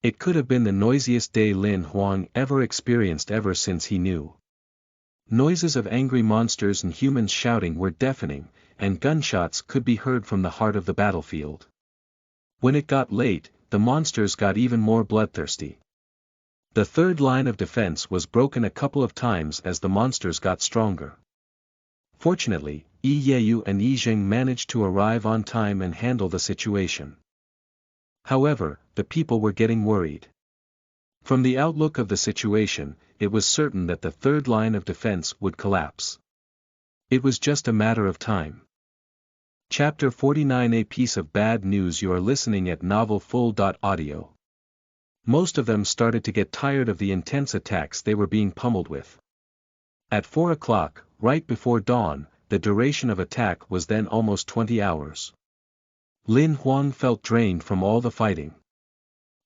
It could have been the noisiest day Lin Huang ever experienced ever since he knew. Noises of angry monsters and humans shouting were deafening, and gunshots could be heard from the heart of the battlefield. When it got late, the monsters got even more bloodthirsty. The third line of defense was broken a couple of times as the monsters got stronger. Fortunately, Yi Yeyu and Yi Jing managed to arrive on time and handle the situation. However, the people were getting worried. From the outlook of the situation, it was certain that the third line of defense would collapse. It was just a matter of time. Chapter 49. A piece of bad news. You are listening at novelfull.audio. Most of them started to get tired of the intense attacks they were being pummeled with. At 4 o'clock, right before dawn, the duration of attack was then almost 20 hours. Lin Huang felt drained from all the fighting.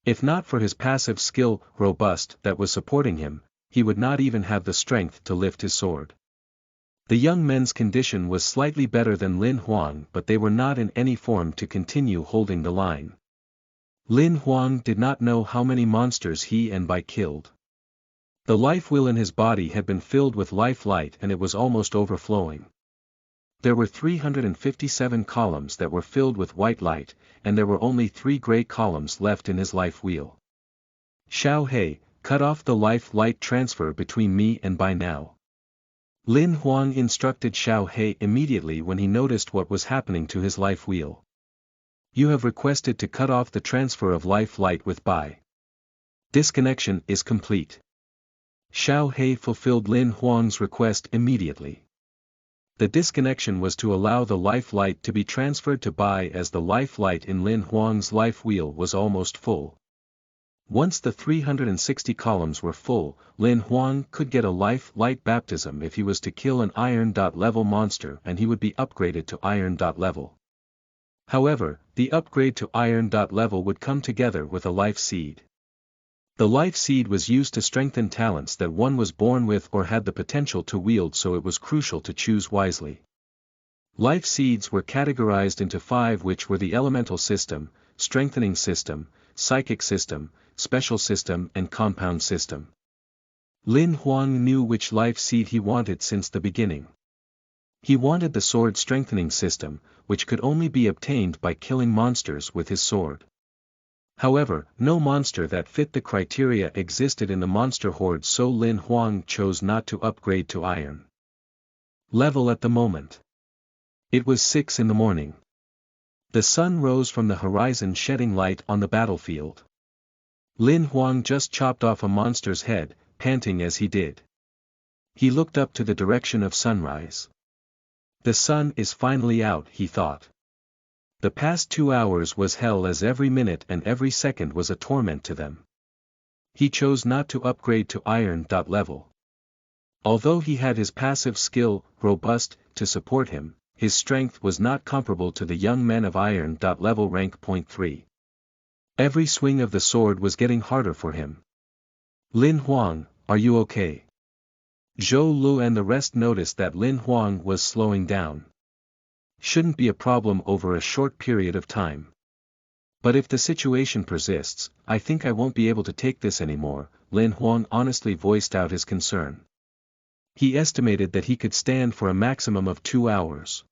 If not for his passive skill, robust, that was supporting him, he would not even have the strength to lift his sword. The young men's condition was slightly better than Lin Huang, but they were not in any form to continue holding the line. Lin Huang did not know how many monsters he and Bai killed. The life wheel in his body had been filled with life light and it was almost overflowing. There were 357 columns that were filled with white light, and there were only 3 gray columns left in his life wheel. Xiao He, cut off the life light transfer between me and Bai now. Lin Huang instructed Xiao He immediately when he noticed what was happening to his life wheel. You have requested to cut off the transfer of life light with Bai. Disconnection is complete. Xiao He fulfilled Lin Huang's request immediately. The disconnection was to allow the life light to be transferred to Bai as the life light in Lin Huang's life wheel was almost full. Once the 360 columns were full, Lin Huang could get a life light baptism if he was to kill an iron. Level monster and he would be upgraded to iron. Level. However, the upgrade to iron. Level would come together with a life seed. The life seed was used to strengthen talents that one was born with or had the potential to wield, so it was crucial to choose wisely. Life seeds were categorized into 5, which were the elemental system, strengthening system, psychic system, special system and compound system. Lin Huang knew which life seed he wanted since the beginning. He wanted the sword strengthening system, which could only be obtained by killing monsters with his sword. However, no monster that fit the criteria existed in the monster horde, so Lin Huang chose not to upgrade to iron level at the moment. It was 6 in the morning. The sun rose from the horizon shedding light on the battlefield. Lin Huang just chopped off a monster's head, panting as he did. He looked up to the direction of sunrise. The sun is finally out, he thought. The past 2 hours was hell, as every minute and every second was a torment to them. He chose not to upgrade to iron level. Although he had his passive skill, robust, to support him, his strength was not comparable to the young men of iron level rank .3. Every swing of the sword was getting harder for him. Lin Huang, are you okay? Zhou Lu and the rest noticed that Lin Huang was slowing down. Shouldn't be a problem over a short period of time. But if the situation persists, I think I won't be able to take this anymore, Lin Huang honestly voiced out his concern. He estimated that he could stand for a maximum of 2 hours.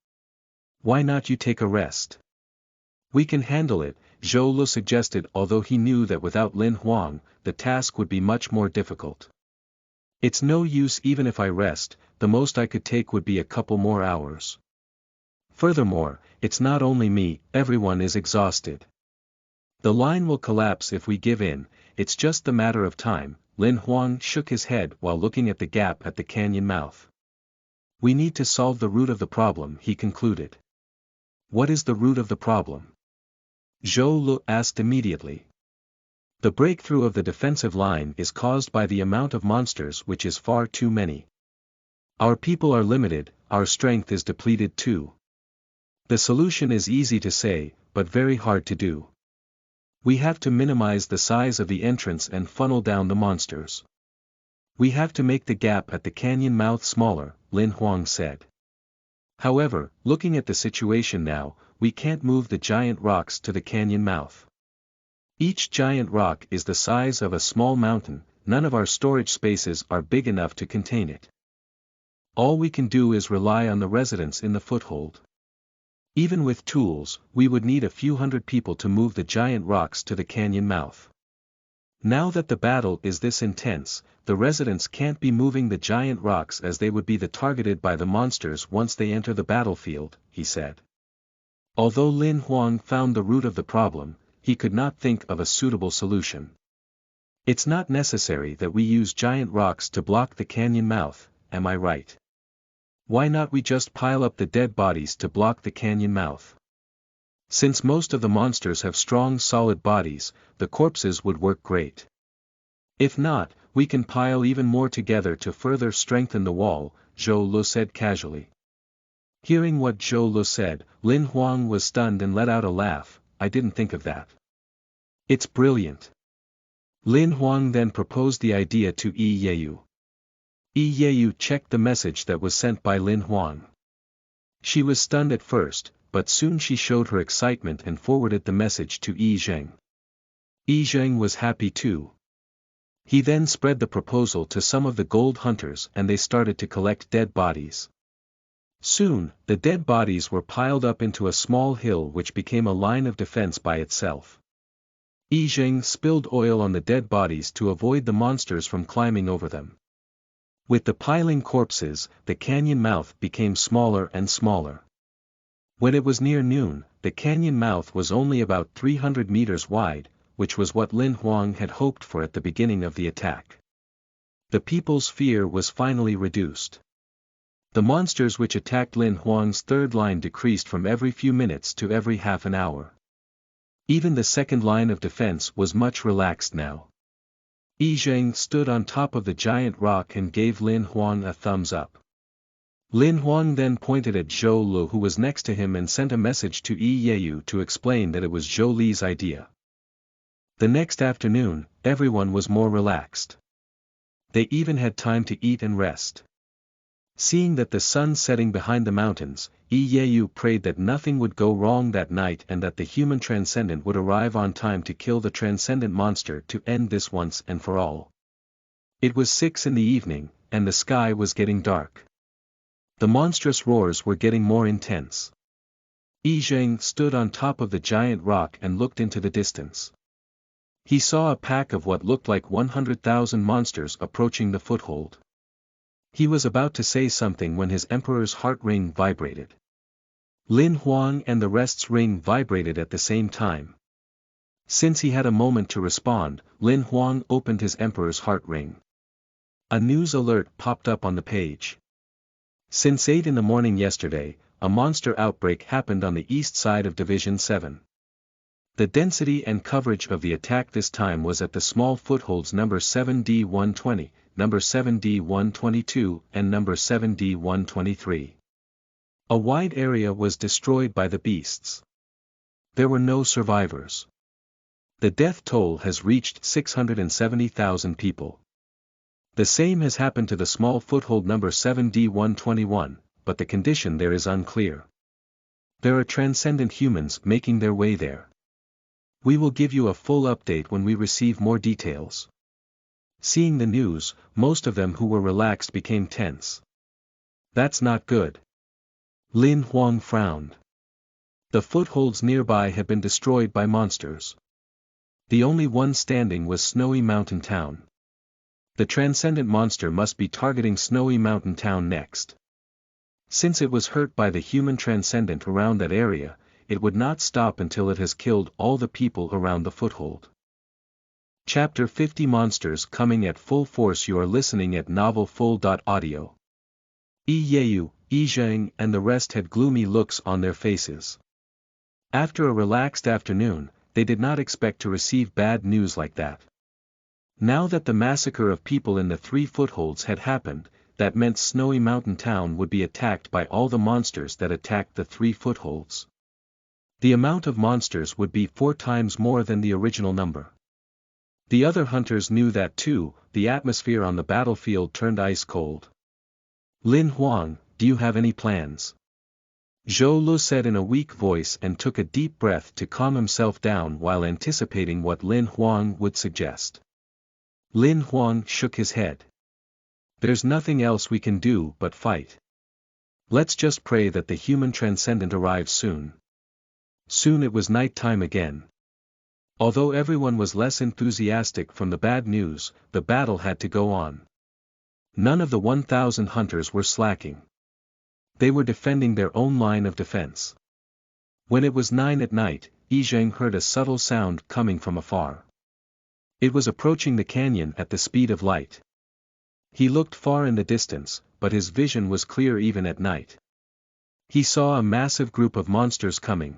Why not you take a rest? We can handle it, Zhou Lu suggested, although he knew that without Lin Huang, the task would be much more difficult. It's no use even if I rest, the most I could take would be a couple more hours. Furthermore, it's not only me, everyone is exhausted. The line will collapse if we give in, it's just the matter of time. Lin Huang shook his head while looking at the gap at the canyon mouth. We need to solve the root of the problem, he concluded. What is the root of the problem? Zhou Lu asked immediately. The breakthrough of the defensive line is caused by the amount of monsters, which is far too many. Our people are limited, our strength is depleted too. The solution is easy to say, but very hard to do. We have to minimize the size of the entrance and funnel down the monsters. We have to make the gap at the canyon mouth smaller, Lin Huang said. However, looking at the situation now, we can't move the giant rocks to the canyon mouth. Each giant rock is the size of a small mountain, none of our storage spaces are big enough to contain it. All we can do is rely on the residents in the foothold. Even with tools, we would need a few hundred people to move the giant rocks to the canyon mouth. Now that the battle is this intense, the residents can't be moving the giant rocks as they would be targeted by the monsters once they enter the battlefield, he said. Although Lin Huang found the root of the problem, he could not think of a suitable solution. It's not necessary that we use giant rocks to block the canyon mouth, am I right? Why not we just pile up the dead bodies to block the canyon mouth? Since most of the monsters have strong solid bodies, the corpses would work great. If not, we can pile even more together to further strengthen the wall, Zhou Lu said casually. Hearing what Zhou Lu said, Lin Huang was stunned and let out a laugh. I didn't think of that. It's brilliant. Lin Huang then proposed the idea to Yi Yeyu. Yi Yeyu checked the message that was sent by Lin Huang. She was stunned at first, but soon she showed her excitement and forwarded the message to Yi Zheng. Yi Zheng was happy too. He then spread the proposal to some of the gold hunters and they started to collect dead bodies. Soon, the dead bodies were piled up into a small hill which became a line of defense by itself. Yi Zheng spilled oil on the dead bodies to avoid the monsters from climbing over them. With the piling corpses, the canyon mouth became smaller and smaller. When it was near noon, the canyon mouth was only about 300 meters wide, which was what Lin Huang had hoped for at the beginning of the attack. The people's fear was finally reduced. The monsters which attacked Lin Huang's third line decreased from every few minutes to every half an hour. Even the second line of defense was much relaxed now. Yi Zheng stood on top of the giant rock and gave Lin Huang a thumbs up. Lin Huang then pointed at Zhou Lu who was next to him and sent a message to Yi Yeyu to explain that it was Zhou Li's idea. The next afternoon, everyone was more relaxed. They even had time to eat and rest. Seeing that the sun setting behind the mountains, Yi Yeyu prayed that nothing would go wrong that night and that the human transcendent would arrive on time to kill the transcendent monster to end this once and for all. It was 6 in the evening, and the sky was getting dark. The monstrous roars were getting more intense. Yi Zheng stood on top of the giant rock and looked into the distance. He saw a pack of what looked like 100,000 monsters approaching the foothold. He was about to say something when his emperor's heart ring vibrated. Lin Huang and the rest's ring vibrated at the same time. Since he had a moment to respond, Lin Huang opened his emperor's heart ring. A news alert popped up on the page. Since 8 in the morning yesterday, a monster outbreak happened on the east side of Division 7. The density and coverage of the attack this time was at the small footholds number 7D120, number 7D122 and number 7D123. A wide area was destroyed by the beasts. There were no survivors. The death toll has reached 670,000 people. The same has happened to the small foothold number 7D121, but the condition there is unclear. There are transcendent humans making their way there. We will give you a full update when we receive more details. Seeing the news, most of them who were relaxed became tense. That's not good. Lin Huang frowned. The footholds nearby had been destroyed by monsters. The only one standing was Snowy Mountain Town. The transcendent monster must be targeting Snowy Mountain Town next. Since it was hurt by the human transcendent around that area, it would not stop until it has killed all the people around the foothold. Chapter 50 Monsters coming at full force. You are listening at novelfull.audio. Yi Zheng and the rest had gloomy looks on their faces. After a relaxed afternoon, they did not expect to receive bad news like that. Now that the massacre of people in the 3 footholds had happened, that meant Snowy Mountain Town would be attacked by all the monsters that attacked the 3 footholds. The amount of monsters would be 4 times more than the original number. The other hunters knew that too. The atmosphere on the battlefield turned ice cold. Lin Huang, do you have any plans? Zhou Lu said in a weak voice and took a deep breath to calm himself down while anticipating what Lin Huang would suggest. Lin Huang shook his head. There's nothing else we can do but fight. Let's just pray that the human transcendent arrives soon. Soon it was night time again. Although everyone was less enthusiastic from the bad news, the battle had to go on. None of the 1,000 hunters were slacking. They were defending their own line of defense. When it was 9 at night, Yi Zheng heard a subtle sound coming from afar. It was approaching the canyon at the speed of light. He looked far in the distance, but his vision was clear even at night. He saw a massive group of monsters coming.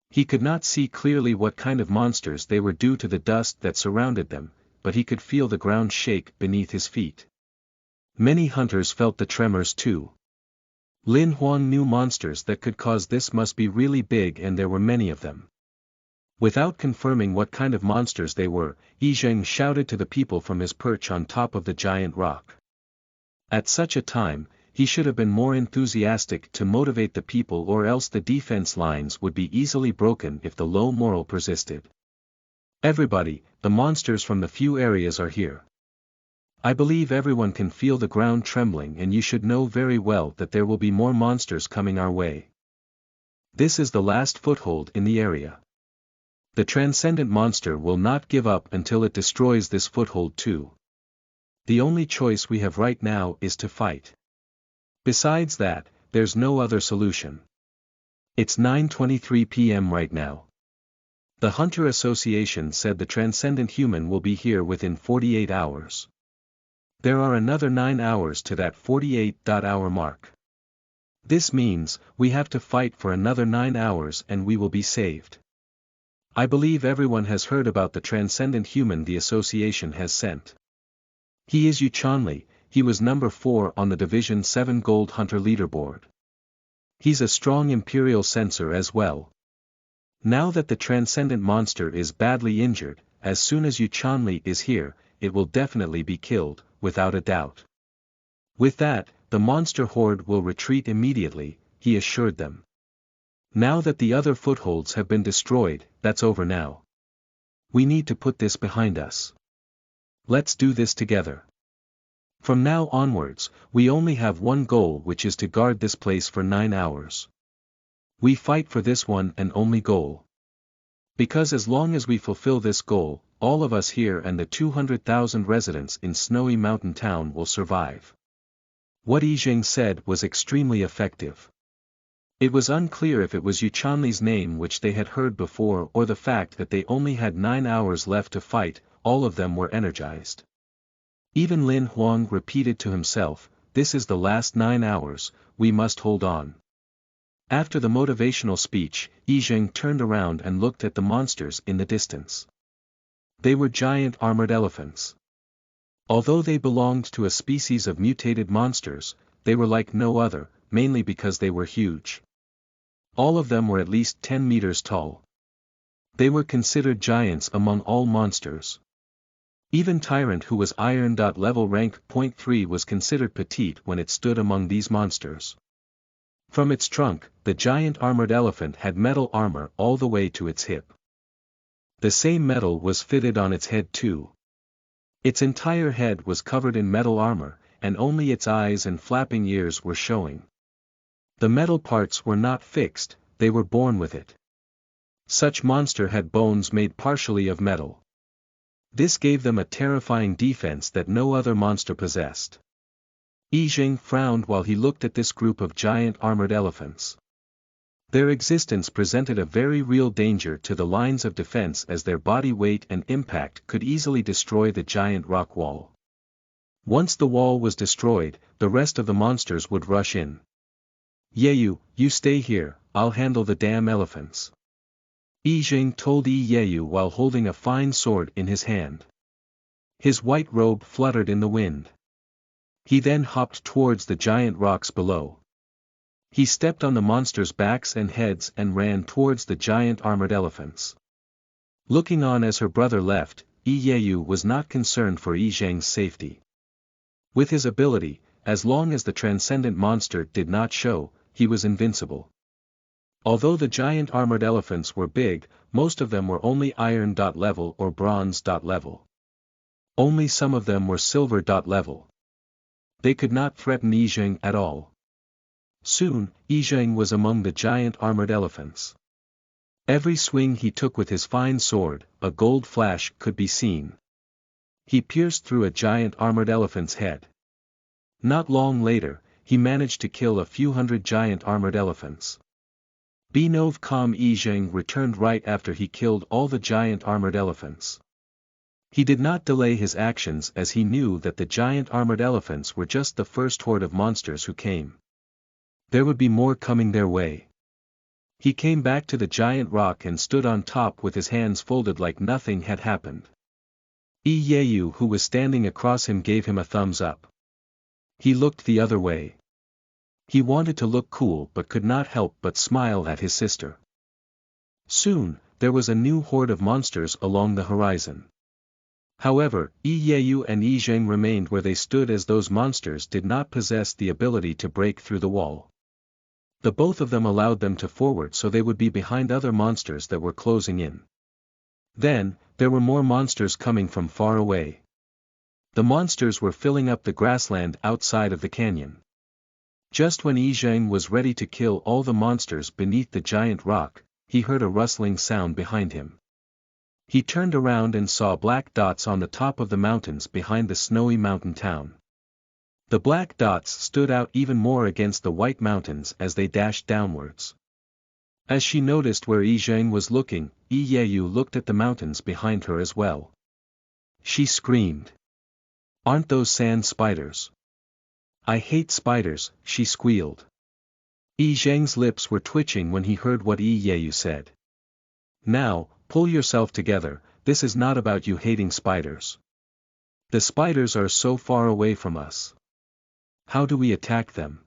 He could not see clearly what kind of monsters they were due to the dust that surrounded them, but he could feel the ground shake beneath his feet. Many hunters felt the tremors too. Lin Huang knew monsters that could cause this must be really big, and there were many of them. Without confirming what kind of monsters they were, Yi Zheng shouted to the people from his perch on top of the giant rock. At such a time, he should have been more enthusiastic to motivate the people, or else the defense lines would be easily broken if the low morale persisted. Everybody, the monsters from the few areas are here. I believe everyone can feel the ground trembling, and you should know very well that there will be more monsters coming our way. This is the last foothold in the area. The transcendent monster will not give up until it destroys this foothold too. The only choice we have right now is to fight. Besides that, there's no other solution. It's 9:23 p.m. right now. The Hunter Association said the transcendent human will be here within 48 hours. There are another 9 hours to that 48-hour mark. This means, we have to fight for another 9 hours and we will be saved. I believe everyone has heard about the transcendent human the association has sent. He is Xuanhuan. He was number 4 on the Division 7 Gold Hunter leaderboard. He's a strong Imperial censor as well. Now that the transcendent monster is badly injured, as soon as Xuanhuan is here, it will definitely be killed, without a doubt. With that, the monster horde will retreat immediately, he assured them. Now that the other footholds have been destroyed, that's over now. We need to put this behind us. Let's do this together. From now onwards, we only have one goal, which is to guard this place for 9 hours. We fight for this one and only goal. Because as long as we fulfill this goal, all of us here and the 200,000 residents in Snowy Mountain Town will survive. What Yi Zheng said was extremely effective. It was unclear if it was Yuchanli's name which they had heard before or the fact that they only had 9 hours left to fight. All of them were energized. Even Lin Huang repeated to himself, "This is the last 9 hours, we must hold on." After the motivational speech, Yizheng turned around and looked at the monsters in the distance. They were giant armored elephants. Although they belonged to a species of mutated monsters, they were like no other, mainly because they were huge. All of them were at least 10 meters tall. They were considered giants among all monsters. Even Tyrant, who was iron. Level rank .3, was considered petite when it stood among these monsters. From its trunk, the giant armored elephant had metal armor all the way to its hip. The same metal was fitted on its head too. Its entire head was covered in metal armor, and only its eyes and flapping ears were showing. The metal parts were not fixed, they were born with it. Such monster had bones made partially of metal. This gave them a terrifying defense that no other monster possessed. Yizheng frowned while he looked at this group of giant armored elephants. Their existence presented a very real danger to the lines of defense, as their body weight and impact could easily destroy the giant rock wall. Once the wall was destroyed, the rest of the monsters would rush in. "Yeyu, you stay here, I'll handle the damn elephants," Yizheng told Yeyu while holding a fine sword in his hand. His white robe fluttered in the wind. He then hopped towards the giant rocks below. He stepped on the monsters' backs and heads and ran towards the giant armored elephants. Looking on as her brother left, Yeyu was not concerned for Yizheng's safety. With his ability, as long as the transcendent monster did not show, he was invincible. Although the giant armored elephants were big, most of them were only iron. Level or bronze. Level. Only some of them were silver. Level. They could not threaten Yizheng at all. Soon, Yizheng was among the giant armored elephants. Every swing he took with his fine sword, a gold flash could be seen. He pierced through a giant armored elephant's head. Not long later, he managed to kill a few hundred giant armored elephants. Benov Kam Yizheng returned right after he killed all the giant armored elephants. He did not delay his actions, as he knew that the giant armored elephants were just the first horde of monsters who came. There would be more coming their way. He came back to the giant rock and stood on top with his hands folded like nothing had happened. Yeyu, who was standing across him, gave him a thumbs up. He looked the other way. He wanted to look cool but could not help but smile at his sister. Soon, there was a new horde of monsters along the horizon. However, Yeyu and Yizheng remained where they stood, as those monsters did not possess the ability to break through the wall. The both of them allowed them to forward so they would be behind other monsters that were closing in. Then, there were more monsters coming from far away. The monsters were filling up the grassland outside of the canyon. Just when Yizheng was ready to kill all the monsters beneath the giant rock, he heard a rustling sound behind him. He turned around and saw black dots on the top of the mountains behind the snowy mountain town. The black dots stood out even more against the white mountains as they dashed downwards. As she noticed where Yizheng was looking, Yeyu looked at the mountains behind her as well. She screamed. "Aren't those sand spiders? I hate spiders," she squealed. Yizheng's lips were twitching when he heard what Yeyu said. "Now, pull yourself together, this is not about you hating spiders. The spiders are so far away from us. How do we attack them?"